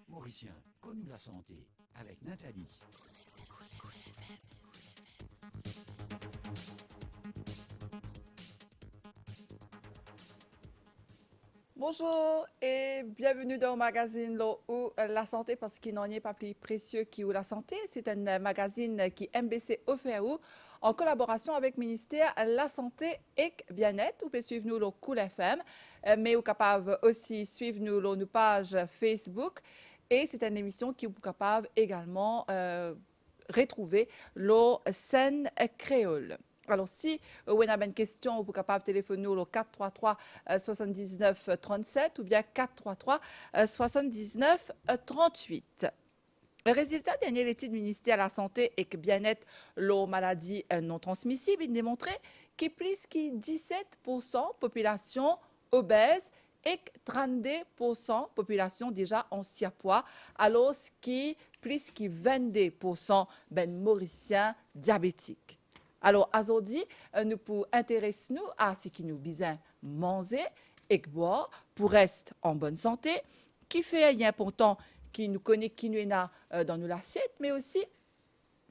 Mauricien, connu la santé, avec Nathalie. Bonjour et bienvenue dans le magazine L'eau ou la santé parce qu'il n'en est pas plus précieux que la santé. C'est un magazine qui MBC offert en collaboration avec le ministère de la Santé et Bien-être. Vous pouvez suivre nous le Cool FM, mais vous êtes capable aussi suivre nous nos page Facebook et c'est une émission qui vous est capable également retrouver le scène créole. Alors, si vous avez une question, vous pouvez capable téléphoner au 433 79 37 ou bien 433 79 38. Le résultat dernier l'étude ministère de la Santé et Bien-être, les maladies non transmissibles, il démontrait que plus que 17% population obèse et 32% population déjà en surpoids, alors que plus que 22% ben mauriciens diabétiques. Alors, aujourd'hui, nous pouvons intéresser nous à ce qui nous besoin manger et boire pour rester en bonne santé, qui fait un important qui nous connaît, qui nous est dans nos assiettes, mais aussi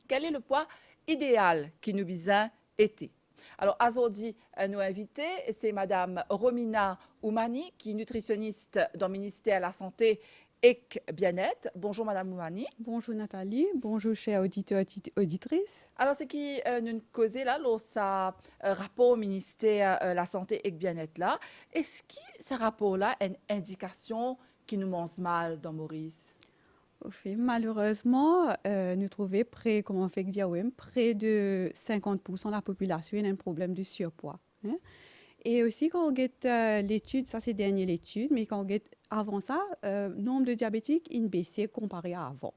quel est le poids idéal qui nous besoin été. Alors, aujourd'hui, nos invités, c'est Madame Romina Oumani, qui est nutritionniste dans le ministère de la Santé et Bien-être. Bonjour Madame Oumani. Bonjour Nathalie, bonjour chers auditeurs et auditrices. Alors, ce qui nous causait là, ça rapport au ministère de la Santé et Bien-être là, est-ce que ce rapport-là est une indication qui nous mange mal dans Maurice? Au fait, malheureusement, nous trouvons comment on fait dire, oui, près de 50% de la population a un problème de surpoids. Hein. Et aussi, quand on regarde l'étude, ça c'est dernière l'étude, mais quand on regarde avant ça, nombre de diabétiques, il baissé comparé à avant.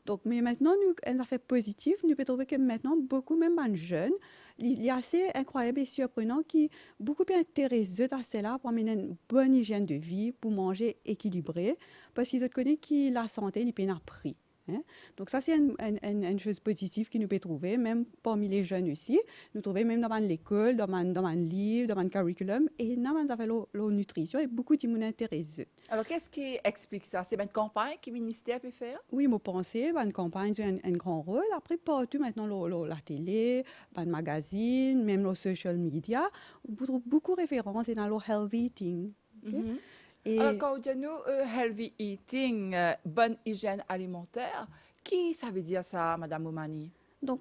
Donc, mais maintenant, nous, un effet positif, nous pouvons trouver que maintenant, beaucoup, même en jeunes, il y a assez incroyable et surprenant qui beaucoup plus intéressés à cela pour amener une bonne hygiène de vie, pour manger équilibré, parce qu'ils connaissent que la santé, il paye un prix. Hein. Donc ça, c'est une chose positive que nous pouvons trouver, même parmi les jeunes aussi. Nous trouvons même dans l'école, dans un livre, dans un curriculum, et dans la nutrition, et beaucoup de monde intéressés. Alors, qu'est-ce qui explique ça? C'est une campagne que le ministère peut faire? Oui, je pense que une campagne joue un grand rôle. Après, partout maintenant, la télé, le magazine, même les social media, on trouve beaucoup de références dans le healthy eating. Okay? Alors, quand on dit nous, healthy eating, bonne hygiène alimentaire, qui ça veut dire ça, Madame Oumani? Donc,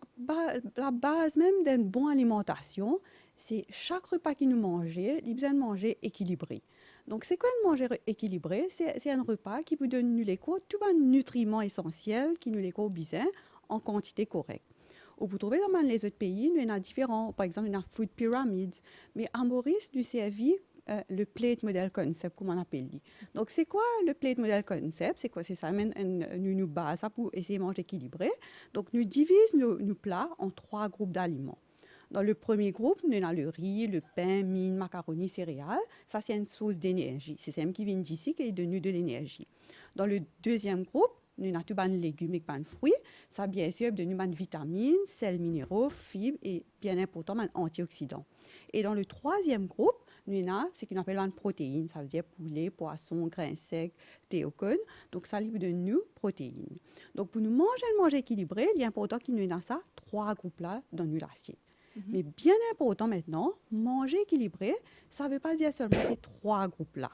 la base même d'une bonne alimentation, c'est chaque repas que nous mangeons, il besoin de manger équilibré. Donc, c'est quoi un manger équilibré? C'est un repas qui vous donne tous les nutriments essentiels qui nous les besoin en quantité correcte. Vous trouvez dans les autres pays, nous avons différents, par exemple, une food pyramid, mais à Maurice, du servi le plate model concept, comme on appelle. Donc, c'est quoi le plate model concept? C'est quoi? C'est ça, une base pour essayer de manger équilibré. Donc, nous divisons nos plats en 3 groupes d'aliments. Dans le premier groupe, nous avons le riz, le pain, mine, macaroni, céréales. Ça, c'est une source d'énergie. C'est celle qui vient d'ici qui donne nous de l'énergie. Dans le deuxième groupe, nous avons tous les légumes et les fruits. Ça, bien sûr, donne nous des vitamines, sels minéraux, fibres et, bien important, des antioxydants. Et dans le troisième groupe, nous avons ce qu'on appelle une protéine. Ça veut dire poulet, poisson, grains secs, théocones. Donc, ça lui donne nous protéines. Donc, pour nous manger équilibré, il est important qu'il nous ait ça 3 groupes-là dans nos assiettes. Mais bien important maintenant, manger équilibré, ça ne veut pas dire seulement ces 3 groupes-là.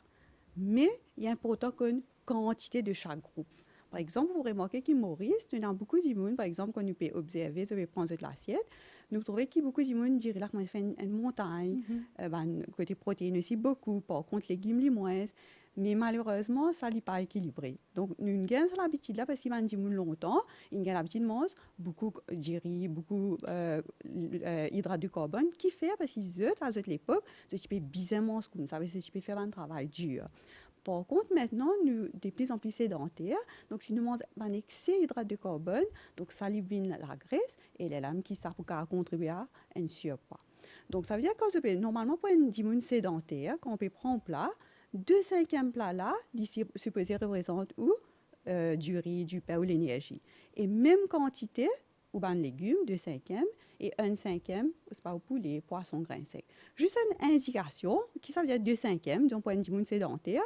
Mais il est important qu'une quantité de chaque groupe. Par exemple, vous remarquez qu'en Maurice, nous avons beaucoup d'immunes. Par exemple, quand nous pouvons observer, vous pouvez prendre de l'assiette, nous trouvons qu'il y a beaucoup d'immunes, dirait là, qu'on fait une montagne. Côté protéines aussi, beaucoup. Par contre, les légumes, les moins. Mais malheureusement, ça n'est pas équilibré. Donc, nous avons l'habitude là, parce qu'ils vont dire longtemps, ils ont l'habitude de manger beaucoup de riz, beaucoup d'hydrates de carbone, qui fait, parce qu'ils à l'époque, ce peux bizarrement comme ça, parce que tu peux faire un travail dur. Par contre, maintenant, nous sommes de plus en plus sédentaires. Donc, si nous mangeons un excès d'hydrates de carbone, donc ça élimine la graisse et les lames qui ça pour contribuer à un surpoids. Donc, ça veut dire que normalement, pour une dimension sédentaire, quand on peut prendre un plat, 2/5 plats là, supposé représente du riz, du pain ou l'énergie. Et même quantité, ou bien légumes, 2/5, et 1/5, c'est pas au poulet, poisson, grains secs. Juste une indication, qui ça veut dire 2/5, disons pour une dimension sédentaire,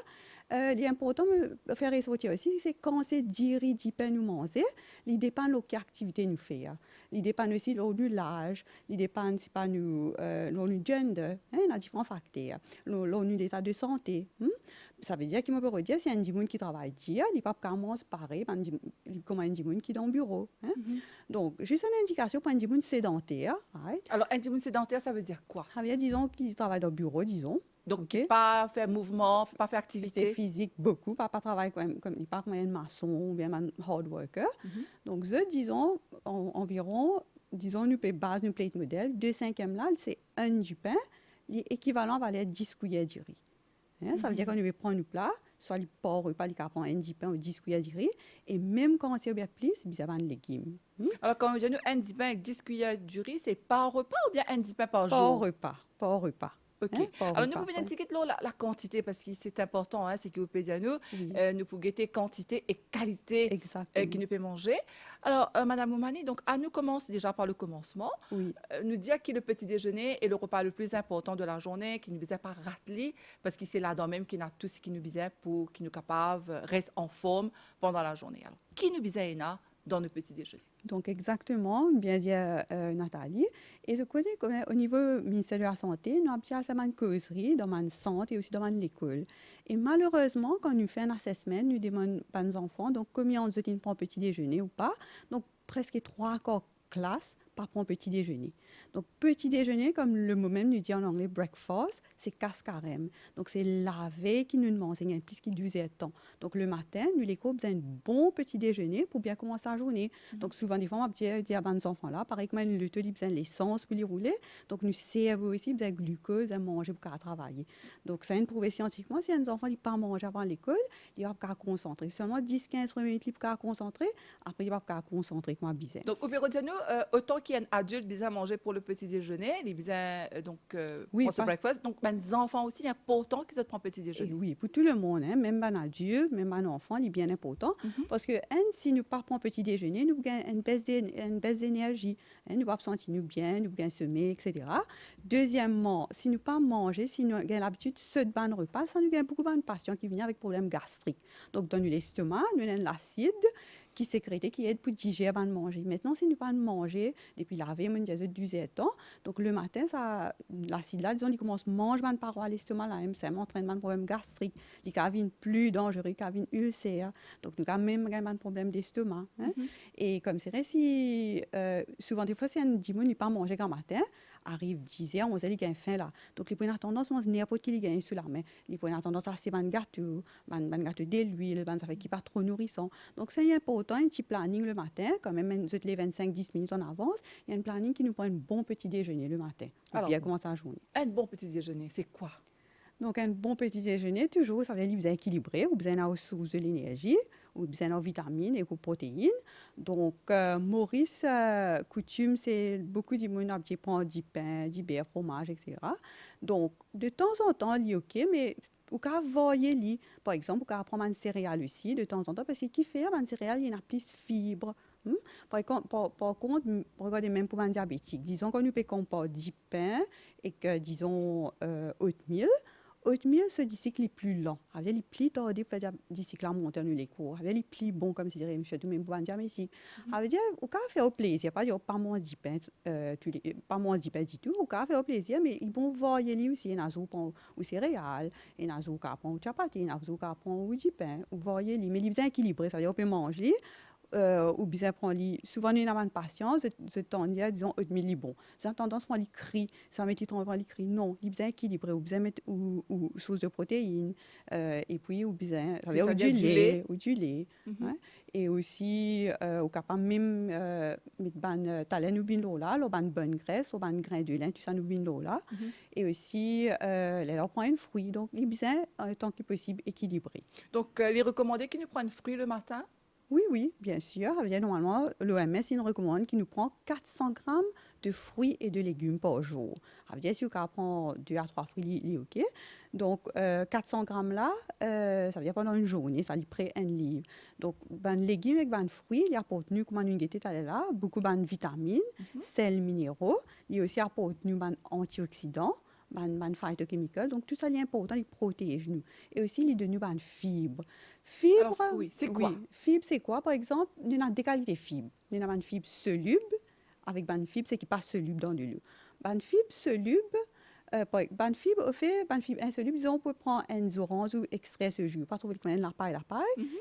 il est important de faire ressortir aussi, c'est quand c'est dire, dit, nous manger, il dépend de quelle activité nous fait. Il dépend aussi de l'âge, il dépend si pas nous, le gender, il y a différents facteurs, l'état de santé. Ça veut dire qu'il me peut redire, si un monde qui travaille dire, il n'est pas commence pareil, comme un monde qui est dans le bureau. Donc, juste une indication pour un monde sédentaire. Right? Alors, un monde sédentaire, ça veut dire quoi? Ça veut dire, disons, qu'il travaille dans le bureau, disons. Donc, pas faire mouvement, pas faire activité physique, beaucoup, pas travailler comme pas comme un maçon ou bien un hard worker. Donc, disons, environ, disons, nous payons base, nous plate modèle, 2/5 là, c'est un du pain, l'équivalent va être 10 cuillères de riz. Ça veut dire qu'on va prendre un plat, soit le porc, pas le capon, un du pain ou 10 cuillères de riz, et même quand c'est bien plus, il y a un légume. Alors, quand on dit un du pain avec 10 cuillères de riz, c'est par repas ou bien un du pain par jour? Pas au repas. OK. Alors, nous pouvons indiquer la quantité parce que c'est important, c'est que vous pouvez nous pouvons guetter quantité et qualité qui nous peut manger. Alors, Madame Oumani, donc, à nous commence déjà par le commencement. Nous dire que le petit déjeuner est le repas le plus important de la journée, qui nous visait pas rater parce que c'est là-dedans même qu'il y a tout ce qui nous visait pour qu'il nous capable reste en forme pendant la journée. Alors, qui nous visait dans le petit déjeuner? Donc, exactement, bien dit Nathalie. Et je connais qu'au niveau du ministère de la Santé, nous avons fait une causerie dans la santé et aussi dans l'école. Et malheureusement, quand nous faisons un assessment, nous demandons à nos enfants, donc combien on prend petit déjeuner ou pas. Donc, presque 3 quarts classes par prendre petit déjeuner. Donc, petit déjeuner, comme le mot même nous dit en anglais, breakfast, c'est casse-carême. Donc, c'est la veille qui nous enseigne plus qu'il 12 temps. Donc, le matin, nous, les cours, besoin un bon petit déjeuner pour bien commencer la journée. Donc, souvent, des fois, on va dire à nos enfants là, pareil comme le taux, ils ont besoin de l'essence pour les rouler. Donc, nous servons aussi besoin de glucose à manger pour travailler. Donc, ça a prouvé scientifiquement, si un enfant n'a pas manger avant l'école, il va pas concentrer. Seulement 10-15 minutes, il va concentrer. Après, il va pas concentrer comme un bizarre. Donc, au bureau de nous, autant qu'il y a un adulte besoin manger pour le petit déjeuner, il besoin pour ce breakfast. Donc, les enfants aussi, il est important qu'ils prennent petit déjeuner. Oui, pour tout le monde, même un adulte, même un enfant, il est bien important. Parce que si nous ne prenons petit déjeuner, nous avons une baisse d'énergie. Nous ne pas sentir nous bien, nous avons semer, etc. Deuxièmement, si nous ne pas manger, si nous avons l'habitude de se ban repas, ça nous avons beaucoup de patients qui viennent avec problèmes gastriques. Donc, dans l'estomac, nous avons l'acide qui sécrète, qui aide pour digérer avant de manger. Maintenant, si nous pas manger depuis la veille, on dit 12 ans, donc le matin, l'acide là, disons, il commence à manger une paroi à l'estomac, là, ça entraîne un problème gastrique, il devient plus dangereux, il devient ulcère. Donc, nous avons même un problème d'estomac. Et comme c'est vrai, si souvent, des fois, si un dimanche, il pas manger le matin, arrive 10 h, 11 h, il gagne faim là. Donc, il prend tendance à manger n'importe qui gagne sur la main. Il prend tendance à acheter un gâteau de l'huile, ça fait qu'il pas trop nourrissant. Donc, c'est important, un petit planning le matin, quand même, nous les 25-10 minutes en avance, il y a un planning qui nous prend un bon petit déjeuner le matin. Alors, bien commencer la journée. Un bon petit déjeuner, c'est quoi? Donc, un bon petit déjeuner, toujours, ça veut dire qu'il est équilibré, ou besoin d'avoir source de l'énergie, ou besoin d'avoir vitamines et protéines. Donc, Maurice, coutume, c'est beaucoup de monde qui prend du pain, du beurre, fromage, etc. Donc, de temps en temps, il est OK, mais ou qu'à voyer par exemple, ou qu'à prendre un céréale aussi de temps en temps, parce que qui fait un céréale, il y a plus de fibres. Par contre, regardez même pour un diabétique, disons qu'on nous peut comparer du pain et que, disons, oatmeal. Oatmeal, ce cycle est plus lent. Avec les plis tordés, pour faire des cycles à monter dans les cours. Avec les plis bons, comme je dirais, M. tout même pour un diabétique. Avec dire, au cas faire au plaisir, pas dire pas moins du pain, pas moins du pain du tout, au cas faire au plaisir, mais ils vont voir lui aussi, il y a ou céréales, il y a qui prend ou chapati, il y a qui prend ou du pain, ou voir lui, mais il est bien équilibré, ça veut dire on peut manger. Ou bien prendre souvent nous avons une patience ce temps disons oatmeal bon j'ai tendance à prendre cri ça met temps prendre cri non il bien équilibré ou bien mettre ou source de protéines et puis ou bien ça veut dire du lait et aussi au capable même mettre ban talent ou vin là le ban bonne graisse ou ban grain de lin tout ça nous vin là et aussi leur prend un fruit donc il bien tant que possible équilibré. Donc les recommandés qui nous prennent fruits le matin. Oui, bien sûr. Normalement, l'OMS il recommande qu'il nous prend 400 grammes de fruits et de légumes par jour. Bien sûr, qu'on prend 2 à 3 fruits, il est OK. Donc, 400 grammes là, ça veut dire pendant une journée, ça lui prend un livre. Donc, ben légumes et ben fruits, il y a apporté, comme on a dit là, beaucoup de vitamines, sels minéraux. Il y a aussi apporté ben antioxydants. ban phytochemical. Donc, tout ça, est important, il protège nous. Et aussi, il donne nous ban fibre. Fibre, Alors, oui, c'est quoi? Fibre, c'est quoi? Par exemple, nous avons des qualités de fibres. Nous avons une fibre soluble, avec ban fibre, c'est qui pas soluble dans de l'eau. Ban fibre soluble, ban fibre, au fait, ban fibre insoluble, disons, on peut prendre un orange ou extraire ce jus. Pas trouver le la paille,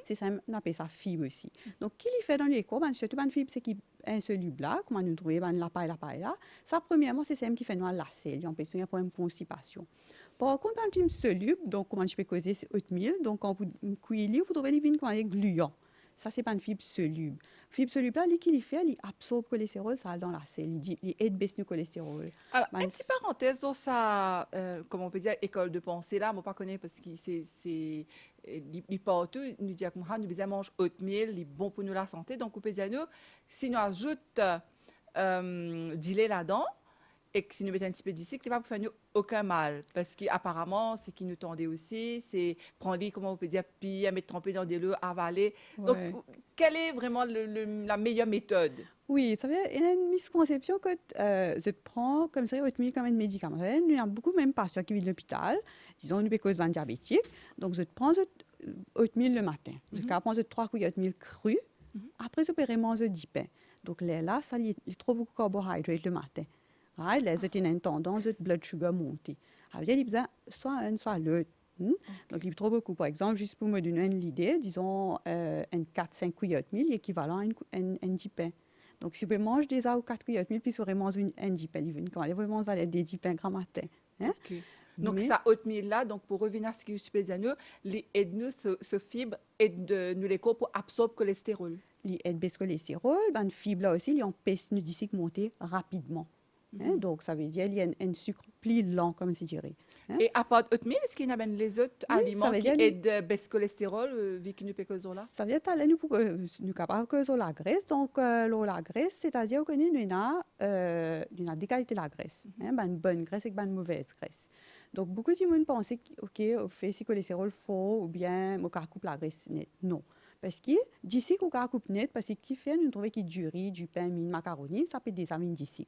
c'est ça, on appelle ça fibre aussi. Donc, qui lui fait dans l'éco, surtout ban fibre, c'est qui insoluble là, comment nous trouver la paille là. Ça, premièrement, c'est ça qui fait nous la selle, on peut se pour une constipation. Par contre, ban fibre soluble, donc, comment je peux causer, c'est oatmeal, donc, quand vous cuisez, vous trouvez les vignes qui sont gluants. Ça, c'est pas une fibre soluble. Fibre soluble, là, il fait, il absorbe le cholestérol, ça dans la selle, il aide baisser le cholestérol. Alors, une petite parenthèse sur ça, comment on peut dire, école de pensée là, moi pas connais parce que c'est partout, nous dit que nous besoin manger oatmeal, il est bon pour nous la santé, donc on peut dire nous, si nous ajoute du lait là-dedans, et que si nous mettons un petit peu d'ici, il ne va pas faire nous aucun mal. Parce qu'apparemment, ce qui nous tendait aussi, c'est prendre les, comment on peut dire, puis à mettre trempé dans des lots, avaler. Donc, quelle est vraiment la meilleure méthode? Oui, ça veut dire, il y a une misconception que je prends comme ça, oatmeal comme un médicament. Il y a beaucoup même patients qui vivent à l'hôpital, disons, une cause de diabétique. Donc, je prends oatmeal le matin. Je prends 3 coups d'oatmeal cru. Après, je peux manger 10 pains. Donc, là, ça, il y a trop beaucoup de carbohydrates le matin. Right? Là, j'ai une tendance de blood sugar monter. Ça veut dire qu'il y a soit un, soit l'autre. Donc, il y a trop beaucoup. Par exemple, juste pour me donner une idée, disons, un 4-5 cuillères de mil, équivalent à un 10 pains. Donc, si vous mangez des 4 cuillères de mil, puis vous mangez un 10 pains, vous mangez des 10 pains grand matin. Hein? Okay. Donc, ça oatmeal là, donc pour revenir à ce que je te disais, les aide nous, ce fibre aide nous les corps pour absorber le cholestérol. Il aide baisser le cholestérol, ben fibre là aussi, il empêche nous d'ici monter rapidement. Hein? Donc, ça veut dire qu'il y a un sucre plus lent, comme je dirais. Hein? Et à part oatmeal, est-ce qu'il y a les autres aliments qui aident à baisser le cholestérol, vu que nous payons là? Ça veut dire que nous sommes capables de la graisse. Donc, la graisse, c'est-à-dire que nous avons des qualités de la graisse. Une bonne graisse et une mauvaise graisse. Donc, beaucoup de gens pensent que, au fait, si le cholestérol faux ou bien, on coupe la graisse net. Non. Parce que d'ici qu'on coupe net, parce que qui fait, nous trouvons que du riz, du pain, mine, macaroni, ça peut être des amines d'ici.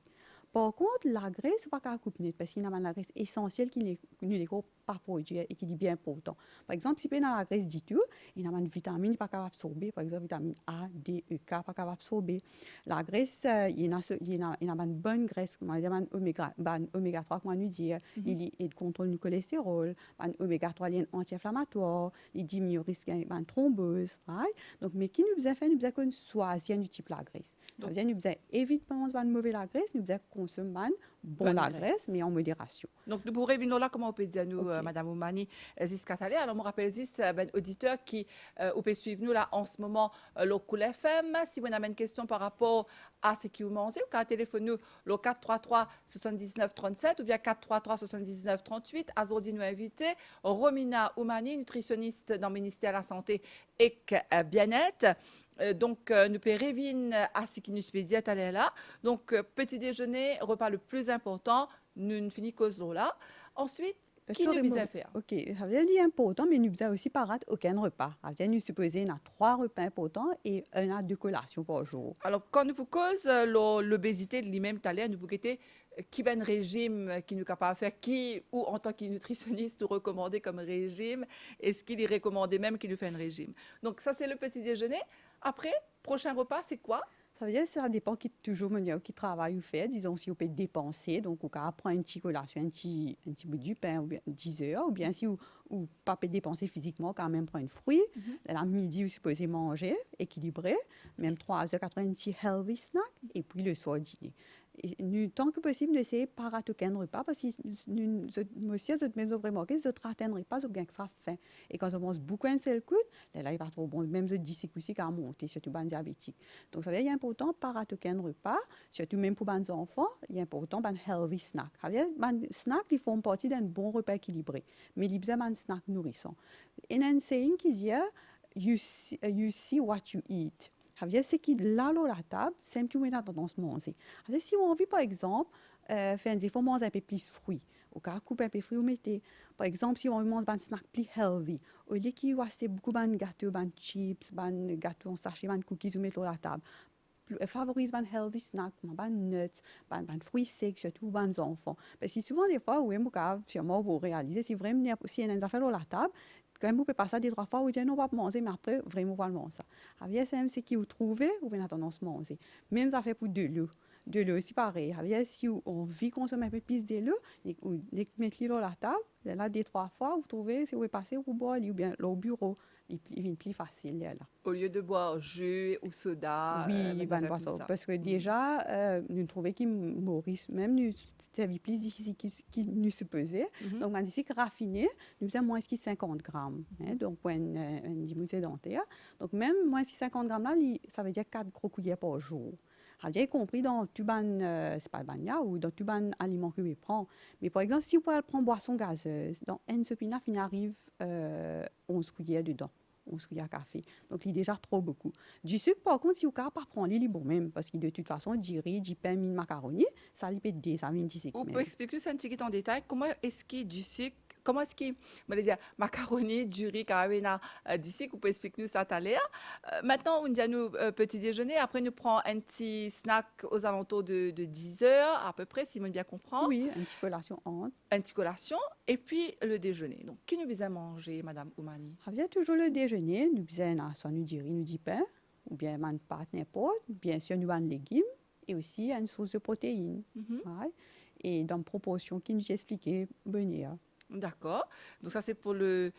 Par contre, la graisse, ce n'est pas couper net, parce qu'il y a la graisse essentielle qui ne pas produire et qui est bien important. Par exemple, si vous avez la graisse du tout, il y a une vitamine qui n'est pas absorber, par exemple, vitamine A, D, E, K, pas absorber. La graisse, il y a une bonne graisse, comme oméga 3, comme on dit, il contrôle le cholestérol, oméga 3, il est anti-inflammatoire, il diminue le risque de thrombose. Right? Donc, mais qui nous a fait, nous avons choisir du type la graisse. Ça veut dire nous avons évité de mauvais la graisse, nous avons consommé bon la graisse, mais en modération. Donc, nous pourrions venir là, comment on peut dire, nous, Madame Oumani, Ziz Katale. Alors, je me rappelle Ziz, auditeur qui peut suivre nous là en ce moment, le Cool FM. Si vous avez une question par rapport à ce que vous mangez, ou qu'à téléphone nous, le 433 79 37 ou bien 433 79 38. Azordi nous invité, Romina Oumani, nutritionniste dans le ministère de la Santé et Bien-être. Donc, nous pouvons revenir à ce qui nous peut dire là. Donc, petit déjeuner, repas le plus important, nous ne finissons là. Ensuite, qui nous besoin faire? Ok, ça veut dire important, mais nous besoin aussi pas rater aucun repas. Ça veut dire nous supposer qu'on a 3 repas importants et un à 2 collations par jour. Alors, quand nous cause l'obésité de lui-même, nous pouvons qui ben régime qui nous capable de faire, qui ou en tant que nutritionniste nous recommander comme régime, est-ce qu'il est recommandé même qu'il nous fait un régime? Donc ça c'est le petit déjeuner. Après, prochain repas, c'est quoi? Ça veut dire que ça dépend qui toujours qui travaille ou fait. Disons si on peut dépenser, donc on peut prendre une petite collation, un petit bout du pain ou bien 10 heures, ou bien si ou pas peut dépenser physiquement, quand même prendre un fruit. La midi, vous supposez manger, équilibré, même 3 heures, 4 heures, un petit healthy snack, et puis le soir dîner. Et nous, tant que possible, d'essayer de ne pas rater aucun repas, parce que monsieur, même vraiment, que je ne ratteindrai pas, je gagne extra faim. Et quand on mange beaucoup un seul coup, là, il va trop bon. Même je dis aussi qu'à monter, surtout les diabétiques. Donc, ça veut dire qu'il est important de ne pas rater aucun repas, surtout même pour les enfants, il est important de healthy snack. Ça veut dire que les snacks, ils font partie d'un bon repas équilibré, mais ils ont besoin de snacks nourrissants. Et il y a un saying qui dit, you see what you eat. Ça veut dire ce qui est là, à la table, c'est ce qu'on a tendance à manger. Si on a envie, par exemple, il faut manger un peu plus de fruits. Au cas couper un peu de fruits, mettez. Par exemple, si on mange un snack plus healthy, au lieu qu'il y ait beaucoup de gâteaux, de chips, de gâteaux en sachet, de cookies, vous mettez à la table. favorise ban healthy snack, comme ban nuts, ban fruits secs, surtout ban enfants. Parce que souvent, des fois, oui, vous sûrement vous réaliser, si vraiment, si il y a une affaire à la table, quand même, vous pouvez passer des 3 fois, vous dites non, pas manger, mais après, vraiment, pas manger ça. Avec c'est qui vous trouvez, vous pouvez tendance à manger. Même ça fait pour de l'eau. De l'eau, c'est pareil. Avec si on vit consommer un peu plus de l'eau, vous mettez l'eau à la table, là, des 3 fois, vous trouvez, si vous pouvez passer au boire, ou bien au bureau, il est plus facile, là. Au lieu de boire jus ou soda, Oui, ben, van ça. Parce que déjà, nous trouvons qu'il Maurice, même nous, c'est plus difficile qu'il nous supposait. Donc, on dit que raffiné, nous avons moins de 50 grammes. Donc, pour une diminution sédentaire. Donc, même moins de 50 grammes là, ça veut dire 4 gros cuillères par jour. J'ai compris dans tout ban, c'est pas le banya ou dans tout ban aliment que vous prenez. Mais par exemple, si vous prenez boisson gazeuse, dans un sopina, il arrive 11 cuillères dedans. 11 cuillères à café. Donc, il est déjà trop beaucoup. Du sucre, par contre, si vous ne pouvez pas prendre, il est bon même. Parce que de toute façon, du riz, du pain, du macaroni, ça lui peut aider, ça vient du sucre. Vous pouvez expliquer ça un petit peu en détail? Comment est-ce qu'il y a du sucre? Comment est-ce qu'il y a macaroni, du riz, carabina, du sucre? Vous pouvez expliquer nous ça tout à l'heure. Maintenant, on dit à nous petit déjeuner. Après, nous prenons un petit snack aux alentours de 10 heures, à peu près, si on bien comprend. Oui, une petite collation entre. Une petite collation. Et puis, le déjeuner. Donc, qui nous a manger, Madame Oumani? Il y a toujours le déjeuner. Nous avons soit nous du riz, nous du pain, ou bien une pâte, n'importe. Bien sûr, nous avons des légumes et aussi une source de protéines. Ouais. Et dans la proportion qui nous expliquait, bonheur. D'accord. Donc, ça, c'est pour le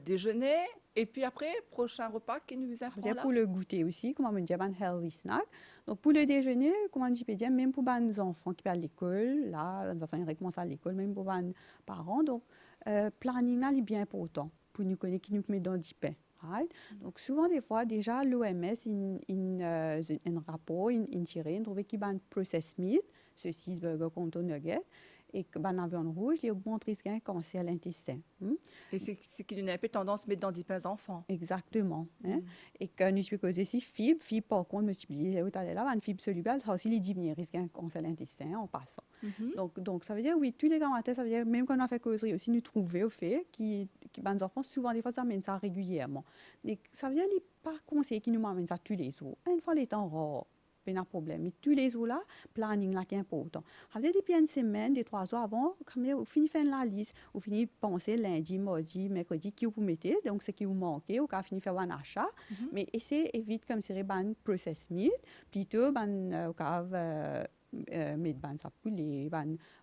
déjeuner. Et puis après, prochain repas qui nous apprend là? Pour le goûter aussi, comme on dit, un healthy snack. Donc, pour le déjeuner, comme on dit, même pour les enfants qui vont à l'école, là, les enfants ils recommencent à l'école, même pour les parents. Donc, planning là, est bien important pour nous connaître qui nous met dans du pain. Right? Donc, souvent, des fois, déjà, l'OMS, un rapport, une tiré, une trouvé qu'il y a un processed meat, ceci, burger, conto, nugget, et que la viande rouge, il augmente le risque d'un cancer à l'intestin. Et c'est qu'il y a un peu tendance à mettre dans des pains enfants. Exactement. Et quand nous pouvons causer si fibre par contre, multiplier, là, une fibre soluble, ça aussi les diminuer le risque d'un cancer à l'intestin en passant. Donc, ça veut dire, oui, tous les grands matins, ça veut dire, même quand on a fait causerie aussi, nous trouver au fait que les enfants, souvent, des fois, ça amène ça régulièrement. Et ça veut dire, les pas conseillers qui nous amènent ça tous les jours. Une fois les temps rares. Pas de problème. Mais tous les jours là, planning là qui est important. Avec depuis une semaine, des 3 jours avant, quand vous finissez faire la liste, vous finissez penser lundi, mardi, mercredi, qui vous mettez, donc ce qui vous manque, ou quand vous finissez faire un achat. Mais essayez évite comme c'est ban processed meat, plutôt ban mettre ban ça poulet,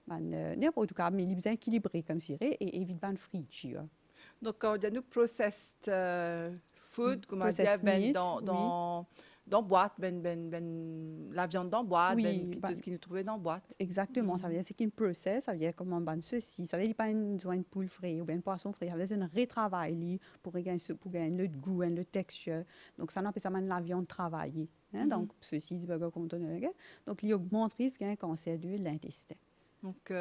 n'importe quoi, mais les équilibré comme c'est et évite ban friture. Donc quand on dit nous processed food, comme on dit dans boîte, la viande dans boîte, tout ce qui nous trouvait dans boîte. Exactement, ça veut dire c'est qu'une process, ça veut dire comment ban ceci, ça veut dire pas une poule frais ou bien un poisson frais, ça veut dire un retravail pour gagner le goût, le texture. Donc ça n'empêche pas la viande travailler. Donc ceci, donc il augmente le risque d'un cancer de l'intestin. Donc,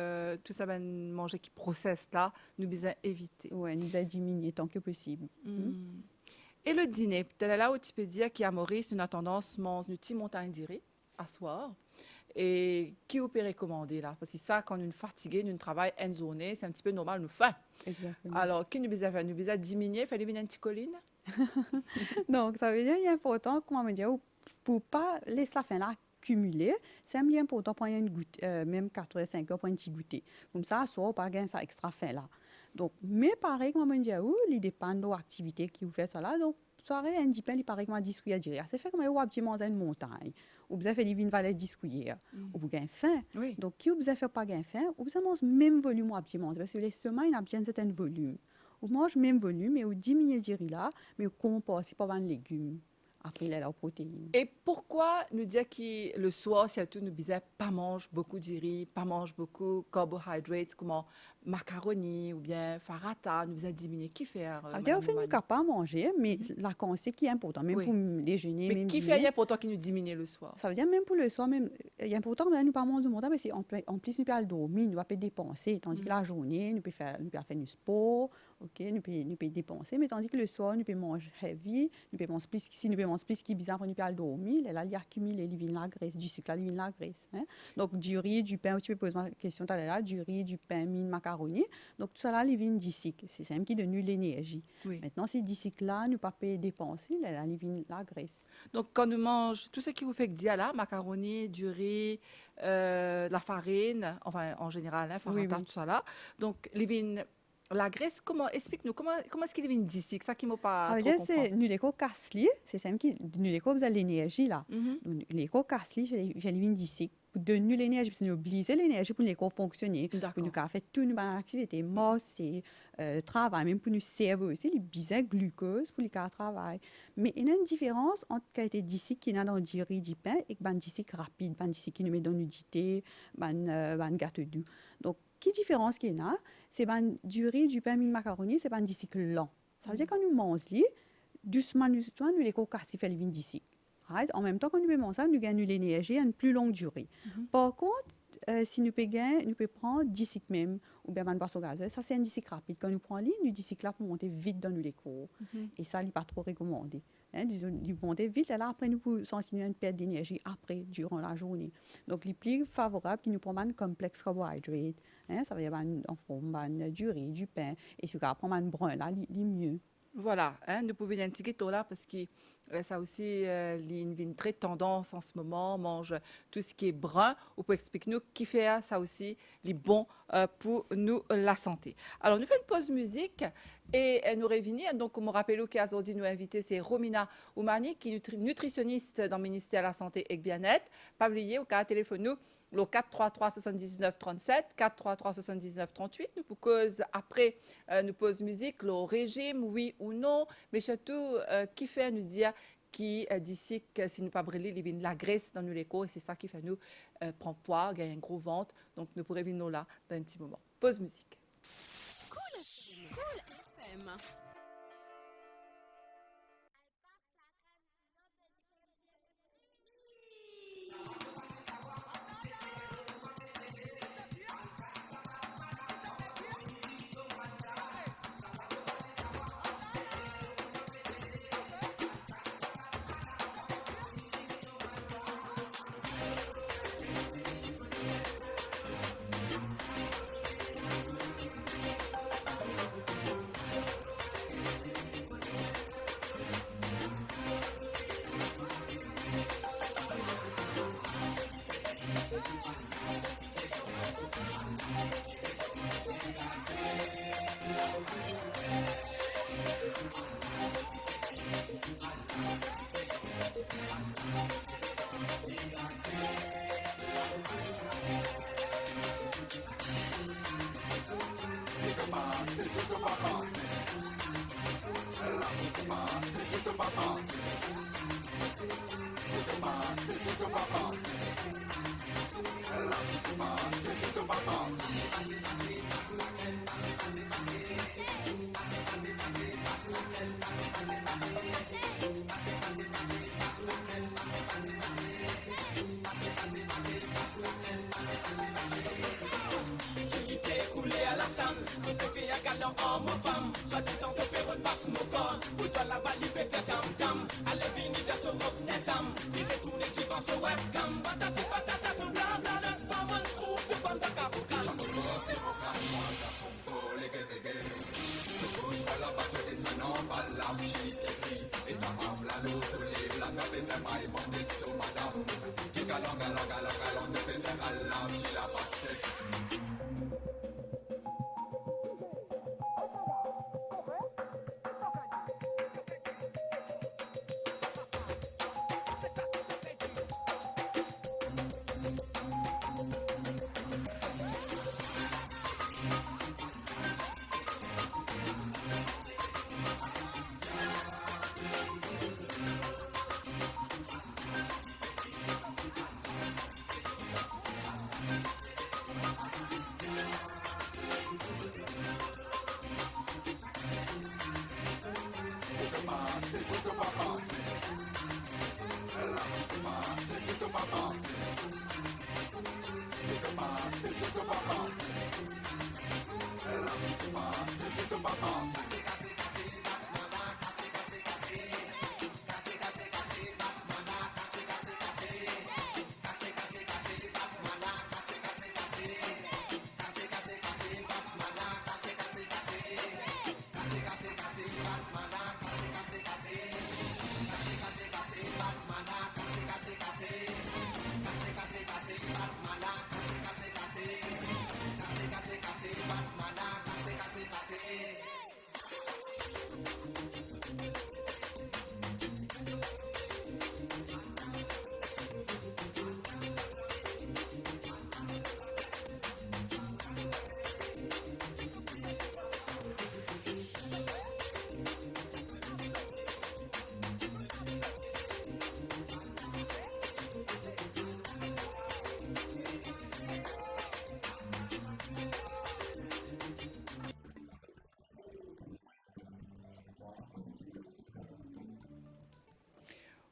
tout ça, manger qui processe là, nous devons éviter. Oui, nous devons diminuer tant que possible. Et le dîner, peut-être là où tu peux dire qu'à Maurice, on a tendance à manger une petite montagne d'iré à soir. Et qui vous peut recommander là? Parce que ça, quand nous sommes fatigués, nous travaillons une journée, c'est un petit peu normal, nous faim. Exactement. Alors, qui nous besoin faire? Nous besoin diminuer, faire une petite colline? Donc, ça veut dire qu'il est important, comment dire, pour ne pas laisser la faim là cumuler, c'est bien important pour une goutte, même 4 ou 5 heures pour un petit goûter. Comme ça, soit pas gagner ça extra faim là. Donc, mais pareil, comme on dit, il dépend de l'activité qui vous fait ça là. Donc, soirée, un petit peu, il paraît comme un disque à dire. C'est fait comme un petit manger une montagne. Ou vous avez fait une vallée discouiller. Ou vous gagnez faim. Oui. Donc, qui vous avez fait pas gagner faim, ou vous avez mangé même volume ou petit manger. Parce que les semaines, il a bien certain volume. Ou mange même volume, mais ou diminuer le là, mais ou compenser par un légume. Après, il a la protéine. Et pourquoi nous dire que le soir, surtout, nous disons pas mange beaucoup de riz, pas mange beaucoup de carbohydrates, comme macaroni ou bien farata, nous disons diminuer. Qui faire? On fait nous capable manger, mais la conséquence qui est important, même pour déjeuner. Mais même qui fait important qu'il nous diminue le soir? Ça veut dire même pour le soir, même, il est important de nous pas manger du montant, mais en plus, nous pouvons dormir, nous ne pas dépenser. Tandis que la journée, nous pouvons faire du sport, nous pouvons dépenser, mais tandis que le soir, nous pouvons manger heavy, nous pouvons manger plus, si nous pouvons manger plus qui est bizarre, nous pouvons dormir, là, il accumule la graisse, du sucre, la graisse. Donc, du riz, du pain, tu peux poser ma question tout à l'heure, du riz, du pain, mine, macaroni, macaroni. Donc, tout ça là, il vient d'ici. C'est ça qui donne l'énergie. Oui. Maintenant, c'est d'ici que là, nous ne pas payer dépenser, là, il vient la graisse. Donc, quand nous mange tout ce qui vous fait que dire là, macaroni, du riz, la farine, enfin, en général, hein, Oui, farata, oui. tout ça là. Donc, les vignes, la graisse, explique-nous, comment est-ce qu'il vient d'ici? C'est ça qui m'a pas Ah, trop bien, compris. c'est nous les casli, c'est ça qui nous les vous avez l'énergie là. Mhm. Nous les casli, je les viens d'ici. Pour donner l'énergie, parce que nous obliger l'énergie pour les fonctionner, pour D'accord. nous faire toute une activité, manger, travail, même pour nous servir aussi, les besoins glucose pour les faire travail. Mais il y a une différence entre qualité d'ici qui est dans du riz, du pain, et ban d'ici rapide, ban d'ici qui nous met dans du thé, ban gâteau doux. Donc, qui différence qu'il y a? C'est ban du riz, du pain, du macaroni, c'est ban d'ici lent. Ça veut dire que quand nous mangeons, doucement, nous les casser fait les vignes d'ici. Right? En même temps, quand nous mangeons ça, nous gagnons l'énergie à une plus longue durée. Par contre, si nous pouvons prendre 10 même, ou bien une boisson gazeuse, ça c'est un 10 rapide. Quand nous prenons l'île, nous 10 là pour monter vite dans les cours. Et ça, il n'est pas trop recommandé. Hein, nous monter vite, et là, après, nous pouvons sentir une perte d'énergie après, durant la journée. Donc, les plus favorables qui nous prennent un complexe carbohydrate, hein, ça veut dire en forme du riz, du pain, et si vous prenez un brun, là, il est mieux. Voilà, hein, nous pouvons un petit gâteau là parce que ça aussi, une très tendance en ce moment, mange tout ce qui est brun. Ou pour expliquer nous qui fait ça aussi, les bons pour nous la santé. Alors nous faisons une pause musique et nous revenons. Donc, on me rappelle qu'aujourd'hui nous invité c'est Romina Oumani qui est nutritionniste dans le ministère de la Santé et Bien-être. Pas oublier au cas téléphone nous. Le 433 79 37, 433 79 38. Nous pour cause après nous pose musique, le régime, oui ou non, mais surtout qui fait nous dire qui d'ici que si nous pas brûler, il y a de la graisse dans nos léco et c'est ça qui fait nous prendre poids, gagner un gros ventre. Donc nous pourrons venir là dans un petit moment. Pause musique. Cool FM.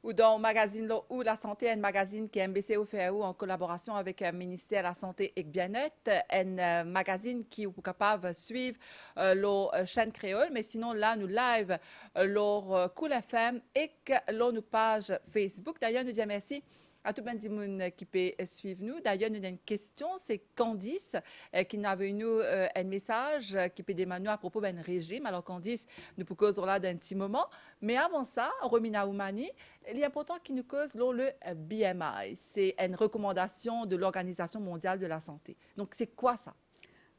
ou dans le magazine là, ou la santé, un magazine qui est MBC OFAO en collaboration avec le ministère de la Santé et Bien-être, un magazine qui est capable de suivre la chaîne créole, mais sinon là, nous live leur Cool FM et leur page Facebook. D'ailleurs, nous disons merci à tout le monde qui peut suivre nous. D'ailleurs, nous avons une question, c'est Candice qui nous a venu un message qui peut demander à propos d'un régime. Alors Candice, nous pouvons causer là d'un petit moment. Mais avant ça, Romina Oumani, il est important qu'il nous cause le BMI. C'est une recommandation de l'Organisation mondiale de la santé. Donc, c'est quoi ça?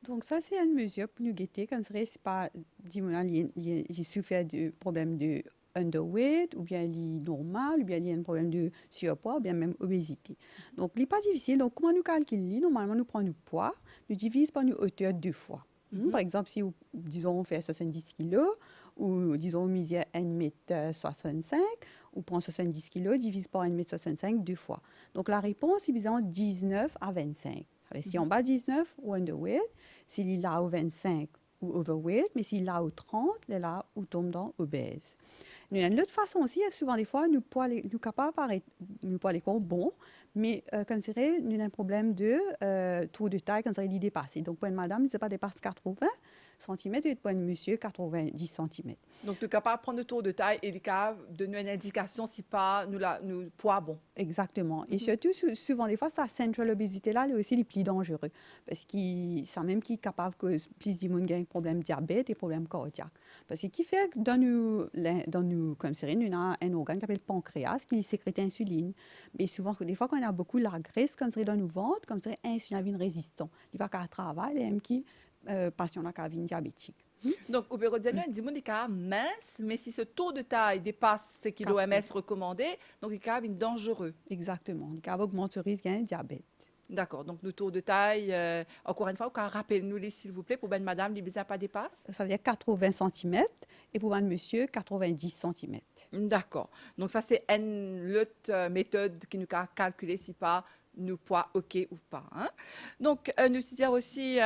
Donc ça, c'est une mesure pour nous guetter, comme c'est pas, dis-moi, j'ai souffert de problèmes de underweight, ou bien il est normal, ou bien il y a un problème de surpoids, ou bien même obésité. Donc, il n'est pas difficile. Donc, comment nous calculons? Normalement, nous prenons le poids, nous divisons par nos hauteurs deux fois. Par exemple, si, disons, on fait 70 kg, ou disons, on mise 1,65 m, ou prend 70 kg, divise par 1,65 m deux fois. Donc, la réponse est disons 19 à 25. Si on bat 19 ou underweight, s'il est là au 25 ou overweight, mais s'il est là au 30, il est là où tombe dans obèse. Il y a une autre façon aussi, souvent des fois, nous capables nous poids les corps bons, mais comme c'est vrai, nous avons un problème de tour de taille, comme ça, il est dépassé. Donc, pour une madame, il ne pas dépasse 80 cm et pour un monsieur, 90 cm. Donc, nous sommes capables de prendre le tour de taille et de donner une indication si pas nous poids bon. Exactement. Et surtout, souvent, des fois, sa central obésité là, est aussi les plus dangereux. Parce que ça même qui est capable que plus de monde gagne problème diabète et problème cardiaque. Parce que qui fait que dans nous comme c'est nous avons un organe qui s'appelle le pancréas qui sécrète l'insuline. Mais souvent, des fois, quand on a beaucoup la graisse, comme c'est dans nos ventres, comme c'est insuline résistant. Il va qu'à travailler, et même qui patient la cavine diabétique. Donc, au bureau de diagnostic, il dit qu'il est mince, mais si ce taux de taille dépasse ce que l'OMS recommandé, donc il est dangereux. Exactement. Il va augmenter le risque d'un diabète. D'accord. Donc, le taux de taille, encore une fois, rappelez-nous, s'il vous plaît, pour ben madame, les bizarres pas dépasse? Ça veut dire 80 cm et pour un monsieur, 90 cm. D'accord. Donc, ça, c'est une autre méthode qui nous a calculé si pas nous poids OK ou pas. Hein? Donc, nous disons aussi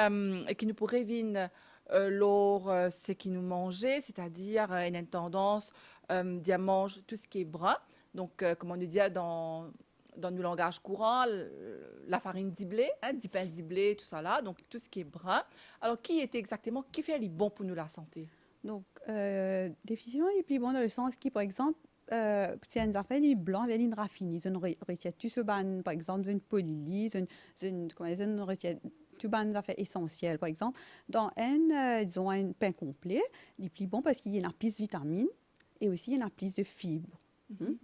qui nous pourrait venir ce qui nous mangeait, c'est-à-dire une tendance d'y manger tout ce qui est brun. Donc, comme on nous dit dans nos langages courants, la farine diblée, du pain diblé, tout ça là, donc tout ce qui est brun. Alors, qui fait les bon pour nous la santé? Donc, définitivement, il est plus bon dans le sens qui, par exemple, c'est une affaire les blancs avec une raffinée. Une recette, tout ce ban, par exemple, une polylyse, une recette, tout ban affaires essentielles, par exemple. Dans disons, un pain complet, il est plus bon parce qu'il y a plus de vitamines et aussi il y a plus de fibres.